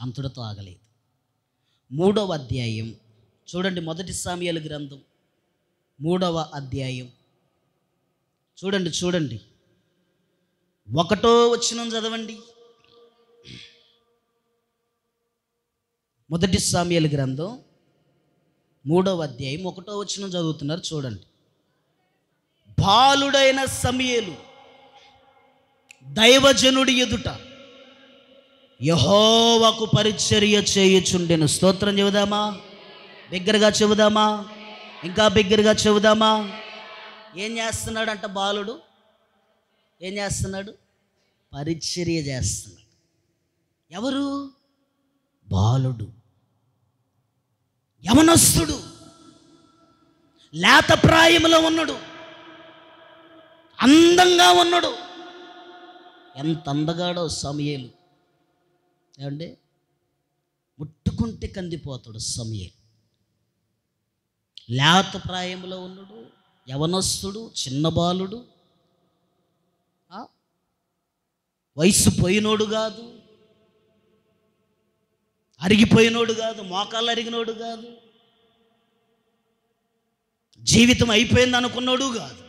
[SPEAKER 1] అంతటితో ఆగలేదు. 3వ అధ్యాయం చూడండి, 1 సమూయేలు గ్రంథం 3వ అధ్యాయం చూడండి 1వ వచనం చదవండి. 1 సమూయేలు గ్రంథం 3వ అధ్యాయం 1వ వచనం చదువుతున్నారు చూడండి. బాలుడైన సమూయేలు దైవజనుడి ఎదుట యెహోవాకు పరిచర్య చేయుచుండెను. స్తోత్రం చెబుదామా? బిగ్గరగా చెబుదామా? ఇంకా బిగ్గరగా చెబుదామా? ఏం చేస్తున్నాడంట బాలుడు? ఏం చేస్తున్నాడు? పరిచర్య చేస్తున్నాడు. ఎవరు? బాలుడు, యవనస్తుడు, లేత ప్రాయములో ఉన్నాడు, అందంగా ఉన్నాడు. ఎంత అందగాడో సమూయేలు! ఏమండి, ముట్టుకుంటే కందిపోతాడు సమూయేలు. లేత ప్రాయంలో ఉన్నాడు, యవనస్తుడు, చిన్న బాలుడు, వయసు పోయినోడు కాదు, అరిగిపోయినోడు కాదు, మోకాళ్ళు అరిగినోడు కాదు, జీవితం అయిపోయింది అనుకున్నాడు కాదు.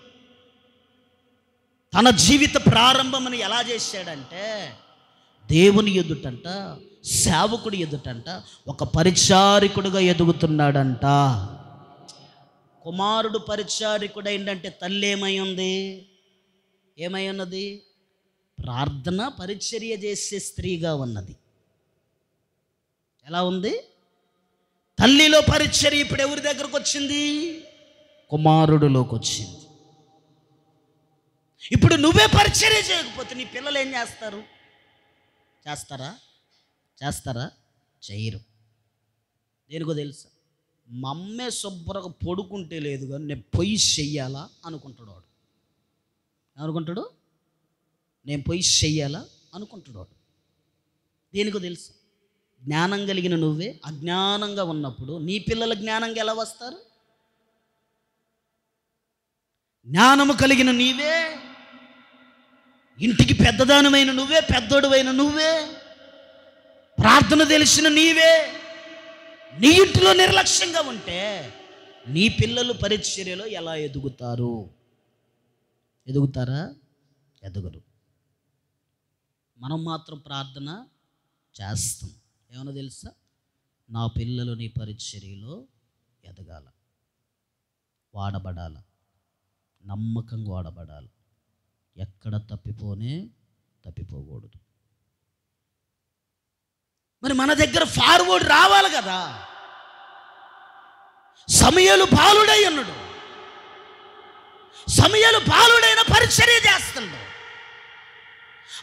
[SPEAKER 1] తన జీవిత ప్రారంభమని ఎలా చేశాడంటే, దేవుని ఎదుటంట, సేవకుడి ఎదుటంట ఒక పరిచారికుడుగా ఎదుగుతున్నాడంట. కుమారుడు పరిచారికుడైందంటే తల్లి ఏమై ఉంది? ఏమై ఉన్నది? ప్రార్థన పరిచర్య చేసే స్త్రీగా ఉన్నది. ఎలా ఉంది? తల్లిలో పరిచర్య ఇప్పుడు ఎవరి దగ్గరకు వచ్చింది? కుమారుడిలోకి వచ్చింది. ఇప్పుడు నువ్వే పరిచర్య చేయకపోతే నీ పిల్లలు ఏం చేస్తారు? చేస్తారా? చేయరు. దేనికో తెలుసా? మా అమ్మే శుభ్రంగా పడుకుంటే లేదు కానీ నేను పొయ్యి చెయ్యాలా అనుకుంటాడు వాడు. ఏమనుకుంటాడు? నేను పొయ్యి చెయ్యాలా అనుకుంటాడు వాడు. దేనికో తెలుసా? జ్ఞానం కలిగిన నువ్వే అజ్ఞానంగా ఉన్నప్పుడు నీ పిల్లల జ్ఞానంగా ఎలా వస్తారు? జ్ఞానము కలిగిన నీవే, ఇంటికి పెద్దదానమైన నువ్వే, పెద్దోడువైన నువ్వే, ప్రార్థన తెలిసిన నీవే, నీ ఇంటిలో నిర్లక్ష్యంగా ఉంటే నీ పిల్లలు పరిచర్యలో ఎలా ఎదుగుతారు? ఎదుగుతారా? ఎదగరు. మనం మాత్రం ప్రార్థన చేస్తాం. ఏమన్నా తెలుసా? నా పిల్లలు నీ పరిచర్యలో ఎదగాల, వాడబడాల, నమ్మకంగా వాడబడాలి, ఎక్కడ తప్పిపోకూడదు. మరి మన దగ్గర ఫార్వర్డ్ రావాలి కదా. సమూయేలు బాలుడై ఉన్నాడు, సమూయేలు బాలుడైన పరిచర్య చేస్తున్నాడు.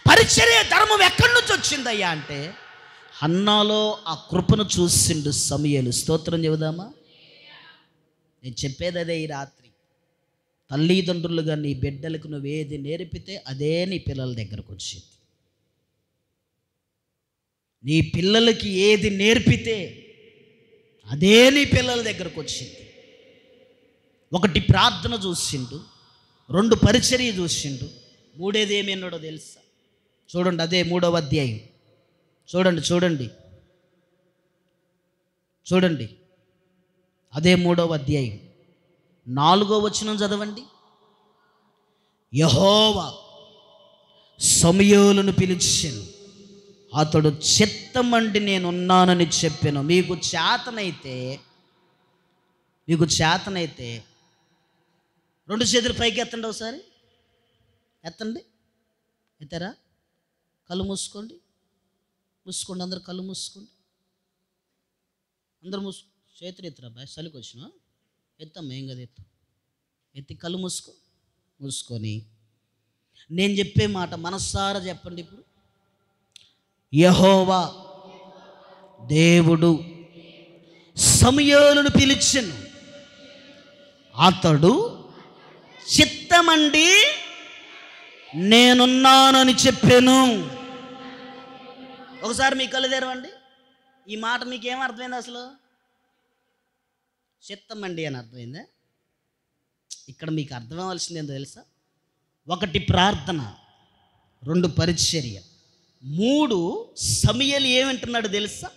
[SPEAKER 1] పరిచర్య ధర్మం ఎక్కడి నుంచి వచ్చిందయ్యా అంటే హన్నాలో ఆ కృపను చూసిండు సమూయేలు. స్తోత్రం చెబుదామా? నేను చెప్పేది అదే ఈ రాత్రి. తల్లిదండ్రులుగా నీ బిడ్డలకు నువ్వేది నేర్పితే అదే నీ పిల్లల దగ్గరకు వచ్చింది. నీ పిల్లలకి ఏది నేర్పితే అదే నీ పిల్లల దగ్గరకు వచ్చింది. 1 ప్రార్థన చూసిండు, 2 పరిచర్య చూసిండు, 3 ఏమన్నాడో తెలుసా? చూడండి, అదే 3వ అధ్యాయం చూడండి అదే 3వ అధ్యాయం 4వ వచనం చదవండి. యెహోవా సమూయేలును పిలిచెను, అతడు చిత్తమండి నేనున్నానని చెప్పాను. మీకు చేతనైతే 2 చేతులు పైకి ఎత్తండి, ఒకసారి ఎత్తండి. ఎత్తారా? కళ్ళు మూసుకోండి, అందరు కళ్ళు మూసుకోండి, అందరూ చేతులు ఎత్తురా బాయ్, చలికి వచ్చిన ఎత్తమ్మా, ఏం కదా ఎత్తి కళ్ళు మూసుకొని నేను చెప్పే మాట మనసారా చెప్పండి. ఇప్పుడు యెహోవా దేవుడు సమూయేలును పిలిచెను, అతడు చిత్తమండి నేనున్నానని చెప్పాను. ఒకసారి మీ కళ్ళు తెరవండి. ఈ మాట మీకేం అర్థమైంది? అసలు చిత్తమండి అని అర్థమైందా? ఇక్కడ మీకు అర్థం అవ్వాల్సింది ఏంటో తెలుసా? 1 ప్రార్థన, 2 పరిచర్య, 3 సమూయేలు ఏం వింటున్నాడు తెలుసా?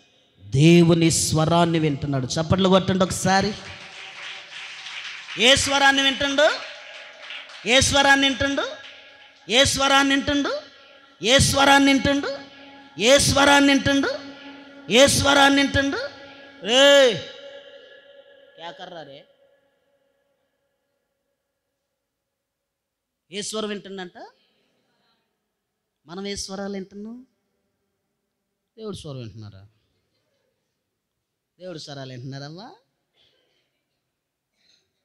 [SPEAKER 1] దేవుని స్వరాన్ని వింటున్నాడు. చప్పట్లు కొట్టండి ఒకసారి. ఏ స్వరాన్ని వింటుండు? ఏ స్వరాన్ని వింటుండు? ఏ స్వరాన్ని వింటుండు? ఏ స్వరాన్ని వింటుండు? ఏ స్వరాన్ని వింటుండు? ఏ స్వరాన్ని వింటుండు? ఏ క్యా కర్ రా రే? ఏ స్వరం వింటుండంట? మనం ఏ స్వరాలు వింటున్నాం? దేవుడి స్వరం వింటున్నారా? దేవుడి స్వరాలు వింటున్నారమ్మా?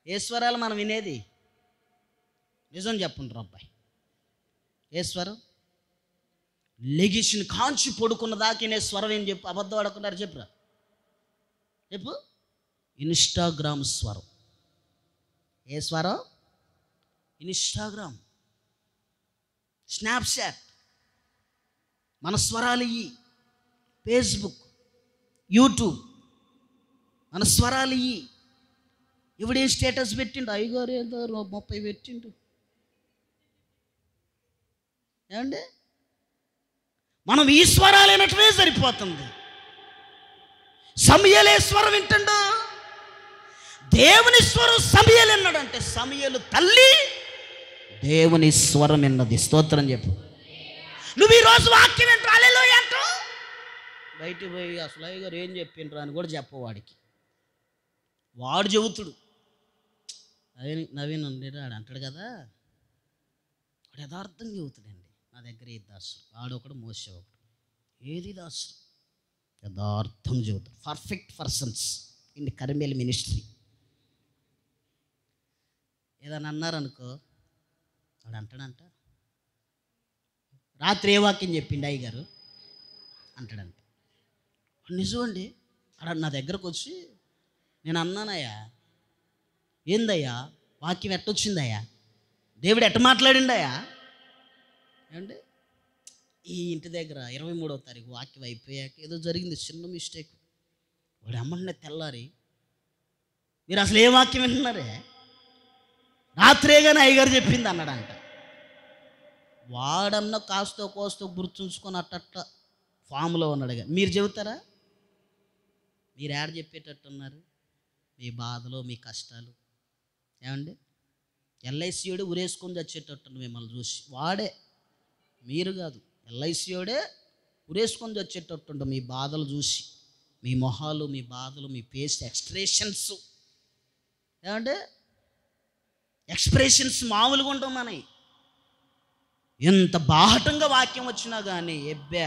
[SPEAKER 1] ఏ స్వరాలు మనం వినేది? నిజం చెప్పుండ్రు అబ్బాయి. ఏ స్వరం? లెగిసిన కాంచి పడుకున్న దాకినే స్వరం ఏం చెప్పు? అబద్ధం ఆడకున్నారు చెప్పురా, చెప్పు. ఇన్స్టాగ్రామ్ స్వరం. ఏ స్వరం? Instagram, Snapchat. మన స్వరాలు ఇవి. ఫేస్బుక్, యూట్యూబ్, మన స్వరాలు ఇవి. ఇవిడేం స్టేటస్ పెట్టిండు? అయ్యగారు ఏదో 30 పెట్టిండు. ఏమండి? మనం ఈ స్వరాలు అయినట్లే సరిపోతుంది. సమూయేలు ఏ స్వరం వింటుండు? దేవుని స్వరం సమూయేలు విన్నాడంటే సమూయేలు తల్లి దేవుని స్వరం విన్నది. స్తోత్రం చెప్పు. నువ్వు ఈరోజు వాక్యం వింటూ హల్లెలూయా అంటావు, బయటికి పోయి అసలు అయ్యగారు ఏం చెప్పిండ్రు అని కూడా చెప్పవాడికి. వాడు చెబుతుడు. నవీన్ ఉండేది ఆడు అంటాడు కదా, వాడు యథార్థంగా చెబుతాడండి. నా దగ్గర ఏ దాసుడు ఆడొకడు, మోసే ఒకడు. ఏది దాసుడు? యథార్థం చెబుతాడు. Perfect persons in Carmel ministry. ఏదైనా అన్నారనుకో వాడు అంటాడంట, రాత్రి ఏ వాక్యం చెప్పిండు అయ్యగారు అంటాడంట. నిజం అండి. అక్కడ నా దగ్గరకు వచ్చి నేను అన్నానయ్యా, ఏందయ్యా వాక్యం ఎట్టొచ్చిందయ్యా, దేవుడు ఎట్ట మాట్లాడిండయ్యా? ఏమండి? ఈ ఇంటి దగ్గర 23వ తారీఖు వాక్యం అయిపోయాక ఏదో జరిగింది, చిన్న మిస్టేక్. వాడు అమ్మనే తెల్లారి, మీరు అసలు ఏ వాక్యం వింటున్నారే? రాత్రేగానే అయ్యగారు చెప్పింది అన్నాడంట. వాడన్న కాస్తో కోస్తో గుర్తుంచుకొని అట్ట ఫామ్లో ఉన్నాడుగా. మీరు చెబుతారా? మీరు యాడ్ చెప్పేటట్టున్నారు మీ బాధలు, మీ కష్టాలు. ఏమండి? ఎల్ఐసియోడే ఉరేసుకొని చచ్చేటట్టు మిమ్మల్ని చూసి. వాడే, మీరు కాదు. ఎల్ఐసియోడే ఉరేసుకొని చచ్చేటట్టుండు మీ బాధలు చూసి. మీ మొహాలు, మీ బాధలు, మీ ఫేస్ ఎక్స్ప్రెషన్స్. ఏమంటే ఎక్స్ప్రెషన్స్ మామూలుగా ఉంటాం మనవి. ఎంత బాహటంగా వాక్యం వచ్చినా కానీ ఎబ్బే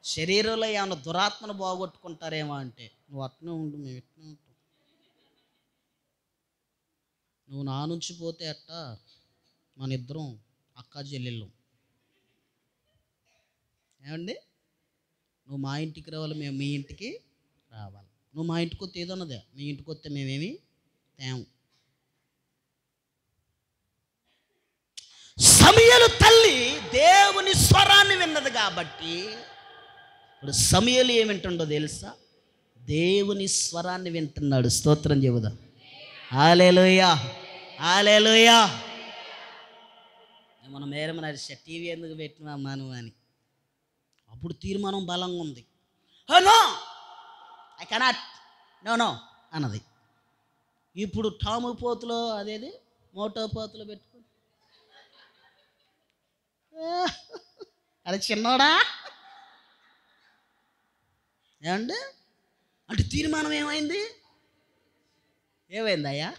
[SPEAKER 1] శరీరంలో ఏమైనా దురాత్మను బాగొట్టుకుంటారేమో అంటే, నువ్వు అట్నే ఉండు, మేము ఎట్నే ఉంటాం. నువ్వు నా నుంచి పోతే అట్ట మన ఇద్దరం అక్కా చెల్లెళ్ళు. ఏమండి? నువ్వు మా ఇంటికి రావాలి, మేము మీ ఇంటికి రావాలి. నువ్వు మా ఇంటికి వస్తే ఏదన్నదే, మీ ఇంటికి వస్తే మేమేమి తేము. సమూయేలు తల్లి దేవుని స్వరాన్ని విన్నది కాబట్టి ఇప్పుడు సమూయేలు ఏమి వింటుండో తెలుసా? దేవుని స్వరాన్ని వింటున్నాడు. స్తోత్రం చెబుదాం. హల్లెలూయా, హల్లెలూయా. మనం మేరమని టీవీ ఎందుకు పెట్టినామా నువ్వు అని అప్పుడు తీర్మానం బలంగా ఉంది. No I cannot, no no అన్నది. ఇప్పుడు టాము పోతులో అదేది మోటో పోతులో పెట్టుకో, అది చిన్నోడా. ఏమండి? అంటే తీర్మానం ఏమైంది? ఏమైంది అయ్యా?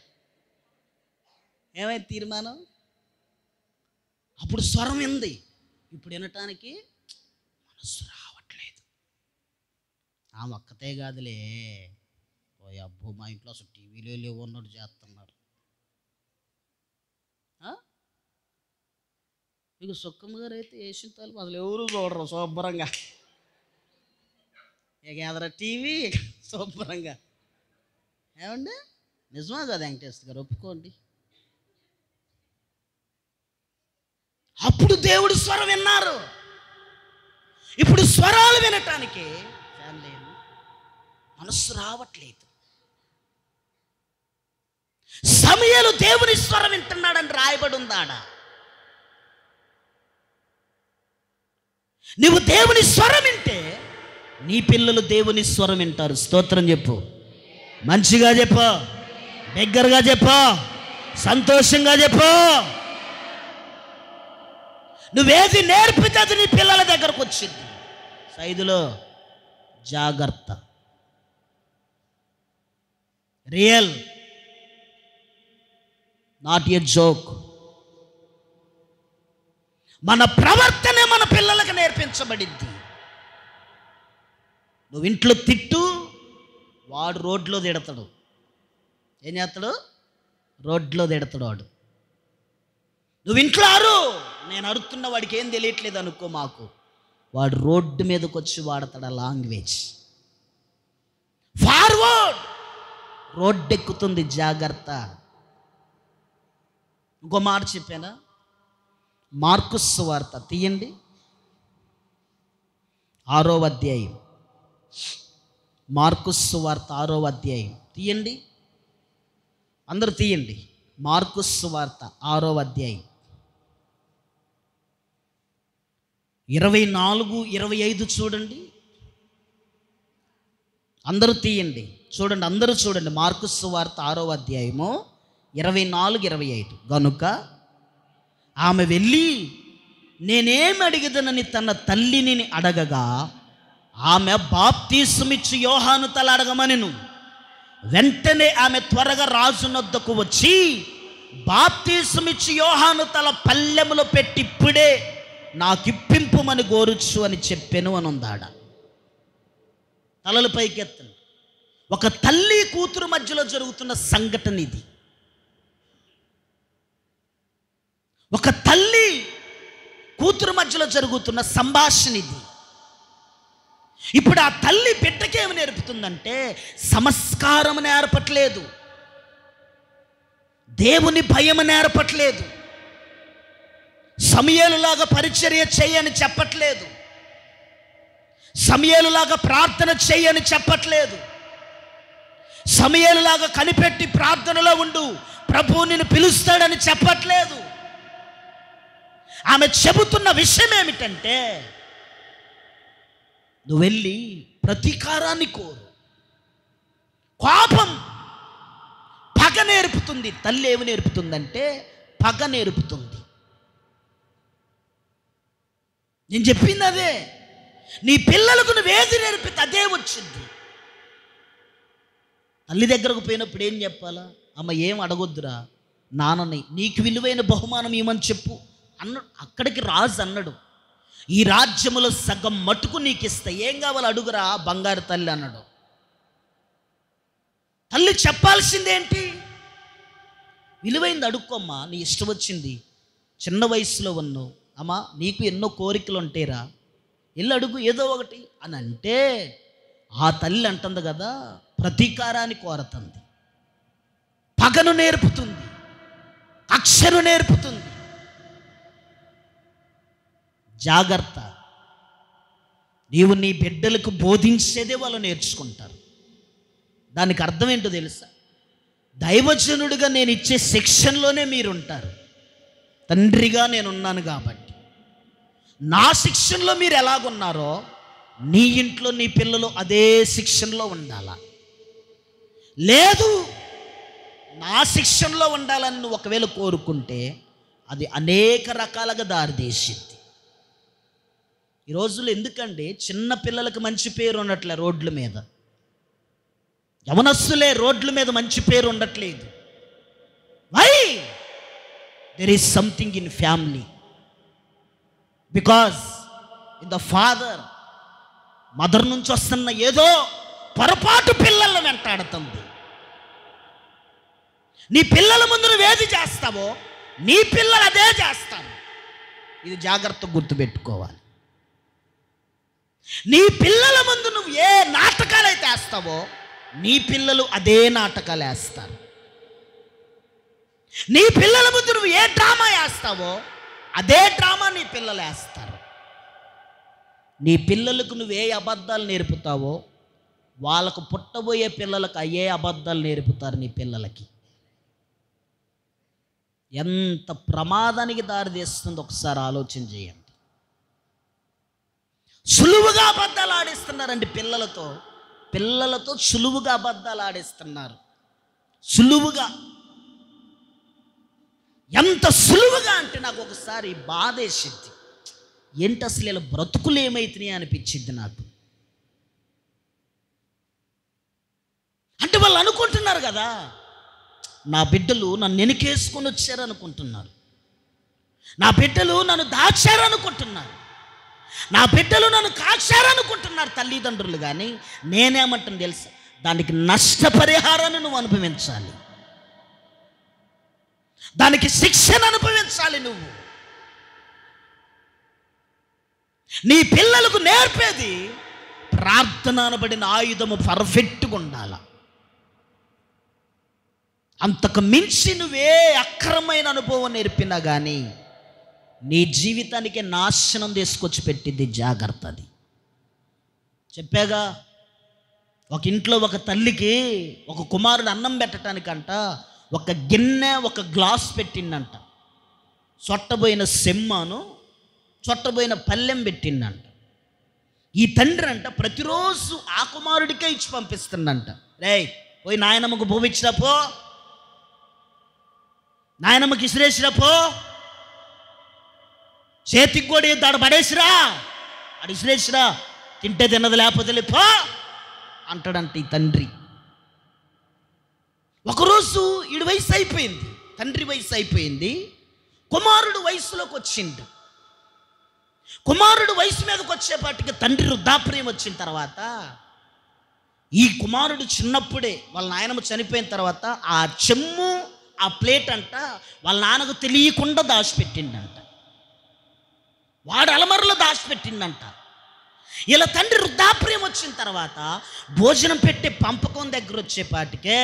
[SPEAKER 1] ఏమైంది తీర్మానం? అప్పుడు స్వరం ఉంది, ఇప్పుడు వినటానికి మనస్సు రావట్లేదు. ఆ ఒక్కతే కాదులే, ఓ అబ్బో మా ఇంట్లో అసలు టీవీలో లేవు అన్నట్టు చేస్తున్నారు. ఇక సుక్కమ్మ గారు అయితే వేసిన తలుపు అసలు ఎవరు చూడరు శుభ్రంగా. ఇక ఎదర టీవీ శుభ్రంగా. ఏమండి? నిజమా కదా వెంకటేశ్వర గారు? ఒప్పుకోండి. అప్పుడు దేవుడి స్వరం విన్నారు. ఇప్పుడు స్వరాలు వినటానికి మనస్సు రావట్లేదు. సమూయేలు దేవుని స్వరం వింటున్నాడని రాయబడి ఉందాడ. నువ్వు దేవుని స్వరం వింటే నీ పిల్లలు దేవుని స్వరం వింటారు. స్తోత్రం చెప్పు, మంచిగా చెప్పు, దగ్గరగా చెప్పు, సంతోషంగా చెప్పు. నువ్వేది నేర్పితే అది నీ పిల్లల దగ్గరకు వచ్చింది. సైదులో జాగ్రత్త. Real, not a joke. మన ప్రవర్తనే మన పిల్లలకు నేర్పించబడింది. నువ్వు ఇంట్లో తిట్టు, వాడు రోడ్లో తిడతాడు. ఏం చేస్తాడు? రోడ్లో తిడతాడు వాడు. నువ్వు ఇంట్లో అరు, నేను అరుతున్న వాడికి ఏం తెలియట్లేదు అనుకో మాకు, వాడు రోడ్డు మీదకి వచ్చి వాడతాడు ఆ లాంగ్వేజ్. ఫార్వర్డ్, రోడ్డు ఎక్కుతుంది, జాగ్రత్త. ఇంకో మాట చెప్పానా? మార్కు సువార్త తీయండి, 6వ అధ్యాయం. మార్కు సువార్త 6వ అధ్యాయం తీయండి, అందరూ తీయండి. మార్కు సువార్త 6వ అధ్యాయం 24, 25 చూడండి. అందరూ తీయండి, చూడండి, అందరూ చూడండి. మార్కు సువార్త 6వ అధ్యాయము 24, 25. గనుక ఆమె వెళ్ళి నేనేమి అడిగదనని తన తల్లిని అడగగా, ఆమె బాప్తీసమిచ్చి యోహాను తల అడగమనెను. వెంటనే ఆమె త్వరగా రాజునొద్దకు వచ్చి బాప్తీసమిచ్చి యోహాను తల పల్లెములో పెట్టి ఇప్పుడే నాకిప్పింపుమని గోరుచు అని చెప్పెను అని ఉందాడ. తలలు పైకెత్తండి. ఒక తల్లి కూతురు మధ్యలో జరుగుతున్న సంఘటన ఇది. ఒక తల్లి కూతురు మధ్యలో జరుగుతున్న సంభాషణ ఇది. ఇప్పుడు ఆ తల్లి బిడ్డకేమి నేర్పుతుందంటే సంస్కారం నేర్పట్లేదు, దేవుని భయం నేర్పట్లేదు, సమూయేలులాగా పరిచర్య చేయని చెప్పట్లేదు, సమూయేలులాగా ప్రార్థన చేయని చెప్పట్లేదు, సమూయేలులాగా కనిపెట్టి ప్రార్థనలో ఉండు, ప్రభువు నిన్ను పిలుస్తాడని చెప్పట్లేదు. ఆమె చెబుతున్న విషయం ఏమిటంటే, నువ్వు వెళ్ళి ప్రతీకారాన్ని కోరు. కోపం పగ నేర్పుతుంది. తల్లి ఏమి నేర్పుతుందంటే పగ నేర్పుతుంది. నేను చెప్పింది అదే. నీ పిల్లలకు నువ్వేది నేర్పితే అదే వచ్చింది. తల్లి దగ్గరకు పోయినప్పుడు ఏం చెప్పాలా? అమ్మ ఏం అడగొద్దురా, నాన్నని నీకు విలువైన బహుమానం ఇవ్వమని చెప్పు అన్నాడు. అక్కడికి రాజు అన్నాడు, ఈ రాజ్యములో సగం మటుకు నీకు ఇస్తా, ఏం కావాలి అడుగురా బంగారు తల్లి అన్నాడు. తల్లి చెప్పాల్సిందేంటి? విలువైంది అడుక్కోమ్మా, నీ ఇష్టం వచ్చింది, చిన్న వయసులో ఉన్నావు, అమ్మా నీకు ఎన్నో కోరికలు ఉంటాయిరా, వెళ్ళి అడుగు ఏదో ఒకటి అని అంటే, ఆ తల్లి అంటుంది కదా, ప్రతీకారాన్ని కోరుతుంది, పగను నేర్పుతుంది, కక్షను నేర్పుతుంది. జాగ్రత్త. నీవు నీ బిడ్డలకు బోధించేదే వాళ్ళు నేర్చుకుంటారు. దానికి అర్థం ఏంటో తెలుసా? దైవజనుడిగా నేను ఇచ్చే శిక్షణలోనే మీరుంటారు. తండ్రిగా నేనున్నాను కాబట్టి నా శిక్షణలో మీరు ఎలాగున్నారో నీ ఇంట్లో నీ పిల్లలు అదే శిక్షణలో ఉండాలా. లేదు నా శిక్షణలో ఉండాలని నువ్వు ఒకవేళ కోరుకుంటే అది అనేక రకాలుగా దారితీసింది. ఈ రోజుల్లో ఎందుకంటే చిన్న పిల్లలకు మంచి పేరు ఉండట్లే, రోడ్ల మీద యవనస్తులే రోడ్ల మీద మంచి పేరు ఉండట్లేదు. Why? There is something in family. Because in the father, mother నుంచి వస్తున్న ఏదో పొరపాటు పిల్లలను వెంటాడుతుంది. నీ పిల్లల ముందు నువ్వేది చేస్తావో నీ పిల్లలు అదే చేస్తారు. ఇది జాగ్రత్తగా గుర్తుపెట్టుకోవాలి. నీ పిల్లల ముందు నువ్వు ఏ నాటకాలు అయితే వేస్తావో నీ పిల్లలు అదే నాటకాలు వేస్తారు. నీ పిల్లల ముందు నువ్వు ఏ డ్రామా వేస్తావో అదే డ్రామా నీ పిల్లలు వేస్తారు. నీ పిల్లలకు నువ్వే అబద్ధాలు నేర్పుతావో వాళ్ళకు పుట్టబోయే పిల్లలకు అయ్యే అబద్ధాలు నేర్పుతారు నీ పిల్లలకి. ఎంత ప్రమాదానికి దారితీస్తుందో ఒకసారి ఆలోచన చేయండి. సులువుగా అబద్ధాలు ఆడిస్తున్నారండి పిల్లలతో సులువుగా అబద్ధాలు ఆడిస్తున్నారు. సులువుగా, ఎంత సులువుగా అంటే నాకు ఒకసారి బాధేసింది. ఏంటి అసలు ఇలా బ్రతుకులు ఏమైతున్నాయి అనిపించింది నాకు. అంటే వాళ్ళు అనుకుంటున్నారు కదా, నా బిడ్డలు నన్ను వెనుకేసుకొని వచ్చారనుకుంటున్నారు, నా బిడ్డలు నన్ను దాచారనుకుంటున్నారు, నా బిడ్డలు నన్ను కాచారనుకుంటున్నారు తల్లిదండ్రులు. కానీ నేనేమంటాను తెలుసా, దానికి నష్టపరిహారాన్ని నువ్వు అనుభవించాలి, దానికి శిక్షను అనుభవించాలి. నువ్వు నీ పిల్లలకు నేర్పేది ప్రార్థన అనబడిన ఆయుధము పర్ఫెక్ట్గా ఉండాల. అంతకు మించి నువ్వే అక్రమైన అనుభవం నేర్పినా కానీ నీ జీవితానికి నాశనం తీసుకొచ్చి పెట్టింది. జాగ్రత్త. అది చెప్పాగా, ఒక ఇంట్లో ఒక తల్లికి ఒక కుమారుడు అన్నం పెట్టడానికంట ఒక గిన్నె ఒక గ్లాస్ పెట్టిందంట. చొట్టబోయిన సెమ్మాను చొట్టబోయిన పళ్ళెం పెట్టిందంట. ఈ తండ్రి అంట ప్రతిరోజు ఆ కుమారుడికే ఇచ్చి పంపిస్తుందంట. రేయ్ పోయి నాయనమ్మకు భూమిచ్చిరా పో, నాయనమ్మకి ఇసిరేసిరా పో, చేతికి కూడా దాడు పడేసిరా, అడి ఇసిరేసిరా, తింటే తిన్నది లేకపోతే లేపో అంటాడంట ఈ తండ్రి. ఒకరోజు ఈడు వయసు అయిపోయింది, తండ్రి వయసు అయిపోయింది, కుమారుడు వయసులోకి వచ్చిండు. కుమారుడు వయసు మీదకి వచ్చేపాటికి తండ్రి వృద్ధాప్యం వచ్చిన తర్వాత ఈ కుమారుడు చిన్నప్పుడే వాళ్ళ నాయనమ్మ చనిపోయిన తర్వాత ఆ చెమ్ము ఆ ప్లేట్ అంట వాళ్ళ నాన్నకు తెలియకుండా దాచిపెట్టిండంట. వాడు అలమరలో దాచిపెట్టిండంట. ఇలా తండ్రి వృద్ధాప్యం వచ్చిన తర్వాత భోజనం పెట్టే పంపకం దగ్గర వచ్చేపాటికే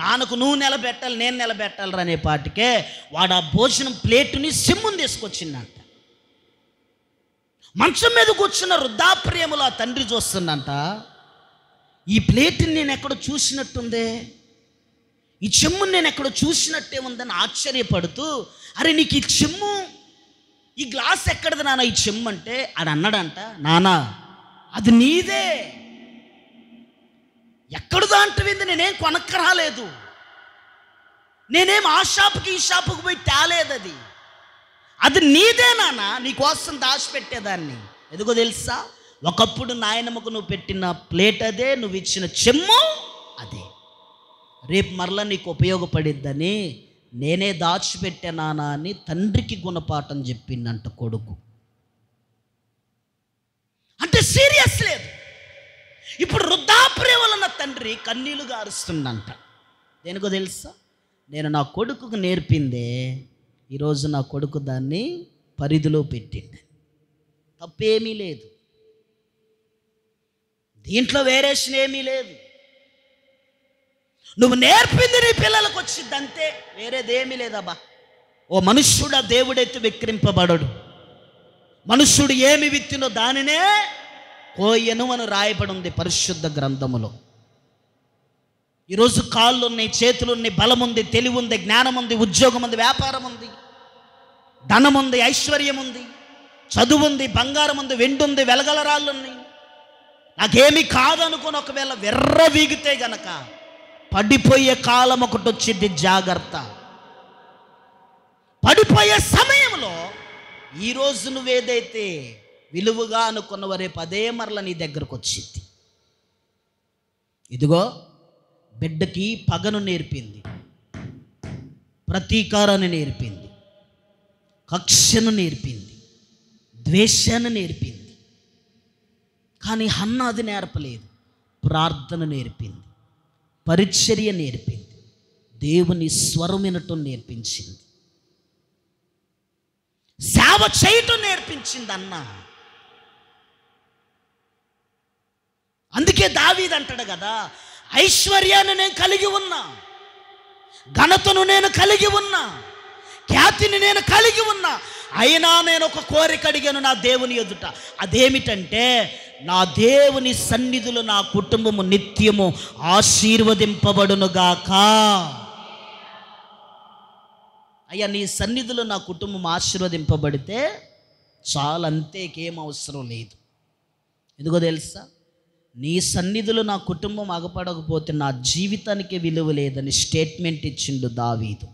[SPEAKER 1] నాన్నకు నువ్వు నిలబెట్టాలి నేను నిలబెట్టాలి అనేపాటికే వాడు ఆ భోజనం ప్లేటుని సిమ్ముని తీసుకొచ్చిందంట. మంచం మీద కూర్చున్న వృద్ధాప్రియములో ఆ తండ్రి చూస్తుందంట, ఈ ప్లేట్ని నేను ఎక్కడో చూసినట్టుందే, ఈ చెమ్ముని నేను ఎక్కడో చూసినట్టే ఉందని ఆశ్చర్యపడుతూ, అరే నీకు ఈ చెమ్ము ఈ గ్లాస్ ఎక్కడది నాన్న ఈ చెమ్ము అంటే అది అన్నాడంట, నానా అది నీదే, ఎక్కడదో అంటవింది, నేనేం కొనక్క రాలేదు, నేనేం ఆ షాపుకి ఈ షాపుకి పోయి తేలేదు, అది నీదే నాన్న, నీకోసం దాచిపెట్టేదాన్ని. ఎందుకో తెలుసా, ఒకప్పుడు నాయనమ్మకు నువ్వు పెట్టిన ప్లేట్ అదే, నువ్వు ఇచ్చిన చెమ్ము అదే, రేపు మరలా నీకు ఉపయోగపడిద్దని నేనే దాచిపెట్టే నాన్న అని తండ్రికి గుణపాఠం చెప్పిందంట కొడుకు. అంటే సీరియస్ లేదు. ఇప్పుడు వృద్ధాప్యం వలన తండ్రి కన్నీళ్లు గారుస్తుందంట. దేనికో తెలుసా, నేను నా కొడుకుకు నేర్పిందే ఈరోజు నా కొడుకు దాన్ని పరిధిలో పెట్టింది. తప్పేమీ లేదు, దీంట్లో వేరియేషన్ ఏమీ లేదు. నువ్వు నేర్పింది నీ పిల్లలకు వచ్చింది అంతే, వేరేదేమీ లేదబ్బా. ఓ మనుష్యుడు ఆ దేవుడైతే విక్రింపబడడు. మనుష్యుడు ఏమి విత్తినో దానినే కోయను అని రాయబడి ఉంది పరిశుద్ధ గ్రంథములో. ఈరోజు కాళ్ళు ఉన్నాయి, చేతులు ఉన్నాయి, బలం ఉంది, తెలివి ఉంది, జ్ఞానం ఉంది, ఉద్యోగం ఉంది, వ్యాపారం ఉంది, ధనం ఉంది, ఐశ్వర్యం ఉంది, చదువు ఉంది, బంగారం ఉంది, వెండి ఉంది, వెలగల రాళ్ళు ఉన్నాయి. నాకేమీ కాదనుకొని ఒకవేళ వెర్ర వీగితే గనక పడిపోయే కాలం ఒకటి వచ్చింది. జాగ్రత్త. పడిపోయే సమయంలో ఈరోజు నువ్వేదైతే విలువగా అనుకున్నవో రేపు అదే మరల నీ దగ్గరకు వచ్చింది. ఇదిగో బిడ్డకి పగను నేర్పింది, ప్రతీకారాన్ని నేర్పింది, కక్షను నేర్పింది, ద్వేషాన్ని నేర్పింది. కానీ హన్న అది నేర్పలేదు. ప్రార్థన నేర్పింది, పరిచర్య నేర్పింది, దేవుని స్వరం వినటం నేర్పించింది, సేవ చేయటం నేర్పించింది అన్న. అందుకే దావీదు అంటాడు కదా, ఐశ్వర్యాన్ని నేను కలిగి ఉన్నా, ఘనతను నేను కలిగి ఉన్నా, ఖ్యాతిని నేను కలిగి ఉన్నా, అయినా నేను ఒక కోరిక అడిగాను నా దేవుని ఎదుట. అదేమిటంటే, నా దేవుని సన్నిధిలో నా కుటుంబము నిత్యము ఆశీర్వదింపబడునుగాక. అయ్యా, నీ సన్నిధిలో నా కుటుంబం ఆశీర్వదింపబడితే చాలా, అంతేకేం అవసరం లేదు. ఎందుకో తెలుసా? నీ సన్నిధిలో నా కుటుంబం అగపడకపోతే నా జీవితానికి విలువ లేదని స్టేట్మెంట్ ఇచ్చిండు దావీదు.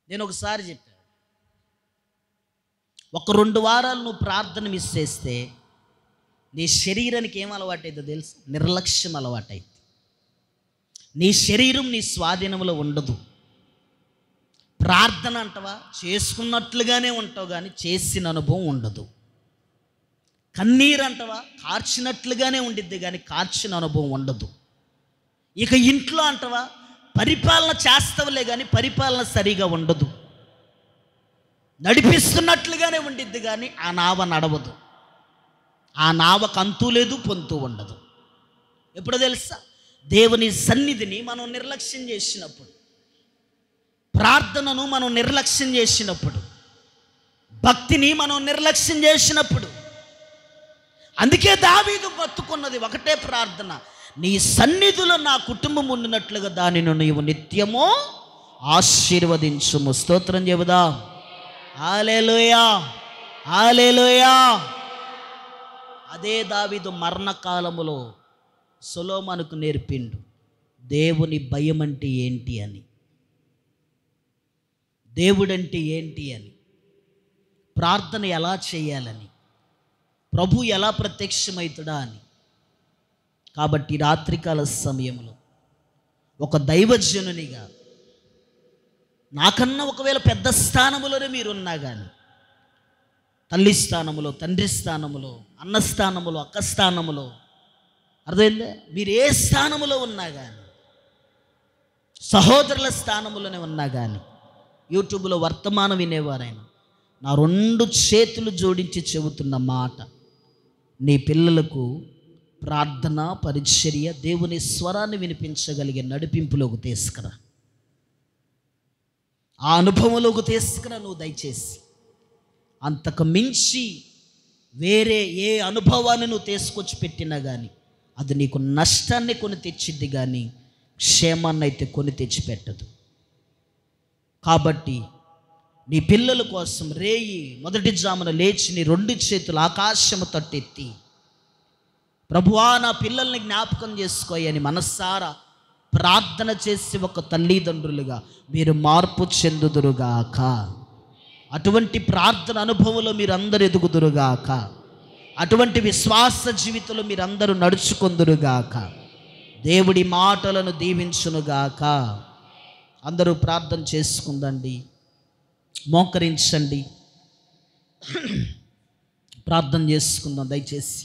[SPEAKER 1] నేను ఒకసారి చెప్పాను, ఒక 2 వారాలు నువ్వు ప్రార్థన మిస్ చేస్తే నీ శరీరానికి ఏం అలవాటైందో తెలుసు? నిర్లక్ష్యం అలవాటైంది. నీ శరీరం నీ స్వాధీనంలో ఉండదు. ప్రార్థన అంటవా, చేసుకున్నట్లుగానే ఉంటావు కానీ చేసిన అనుభవం ఉండదు. కన్నీరు అంటవా, కార్చినట్లుగానే ఉండిద్ది కానీ కార్చిన అనుభవం ఉండదు. ఇక ఇంట్లో అంటవా, పరిపాలన చేస్తావులే కానీ పరిపాలన సరిగా ఉండదు. నడిపిస్తున్నట్లుగానే ఉండిద్ది కానీ ఆ నావ నడవదు. ఆ నావకు అంతు లేదు, పొంతు ఉండదు. ఎప్పుడో తెలుసా? దేవుని సన్నిధిని మనం నిర్లక్ష్యం చేసినప్పుడు, ప్రార్థనను మనం నిర్లక్ష్యం చేసినప్పుడు, భక్తిని మనం నిర్లక్ష్యం చేసినప్పుడు. అందుకే దావీదు బతుకున్నది ఒకటే ప్రార్థన, నీ సన్నిధిలో నా కుటుంబం ఉండినట్లుగా దానిని నీవు నిత్యము ఆశీర్వదించుము. స్తోత్రం చెబుదాం. హల్లెలూయా, హల్లెలూయా. అదే దావీదు మరణకాలములో సొలొమోనుకు నేర్పిండు దేవుని భయం అంటే ఏంటి అని, దేవుడంటే ఏంటి అని, ప్రార్థన ఎలా చేయాలని, ప్రభు ఎలా ప్రత్యక్షమవుతాడా అని. కాబట్టి రాత్రికాల సమయంలో ఒక దైవజనునిగా, నాకన్నా ఒకవేళ పెద్ద స్థానములోనే మీరున్నా కానీ, తల్లి స్థానములో, తండ్రి స్థానములో, అన్న స్థానములో, అక్క స్థానములో, అర్థమైందా? మీరు ఏ స్థానములో ఉన్నా కానీ, సహోదరుల స్థానములోనే ఉన్నా కానీ, యూట్యూబ్లో వర్తమానం వినేవారైనా నా 2 చేతులు జోడించి చెబుతున్న మాట, నీ పిల్లలకు ప్రార్థన, పరిచర్య, దేవుని స్వరాన్ని వినిపించగలిగే నడిపింపులోకి తీసుకురా. ఆ అనుభవంలోకి తీసుకురా నువ్వు దయచేసి. అంతకు మించి వేరే ఏ అనుభవాన్ని నువ్వు తీసుకొచ్చి పెట్టినా కానీ అది నీకు నష్టాన్ని కొని తెచ్చిద్ది కానీ క్షేమాన్ని అయితే కొని తెచ్చిపెట్టదు. కాబట్టి నీ పిల్లల కోసం రేయి మొదటి జామున లేచి నీ 2 చేతులు ఆకాశము తట్టెత్తి, ప్రభువా నా పిల్లల్ని జ్ఞాపకం చేసుకోయని మనస్సారా ప్రార్థన చేసి ఒక తల్లిదండ్రులుగా మీరు మార్పు చెందుదురుగాక. అటువంటి ప్రార్థన అనుభవంలో మీరందరూ ఎదుగుదురుగాక. అటువంటి విశ్వాస జీవితంలో మీరందరూ నడుచుకుందురుగాక. దేవుడి మాటలను దీవించునుగాక. అందరూ ప్రార్థన చేసుకుందండి, మోకరించండి, ప్రార్థన చేసుకుందాం దయచేసి.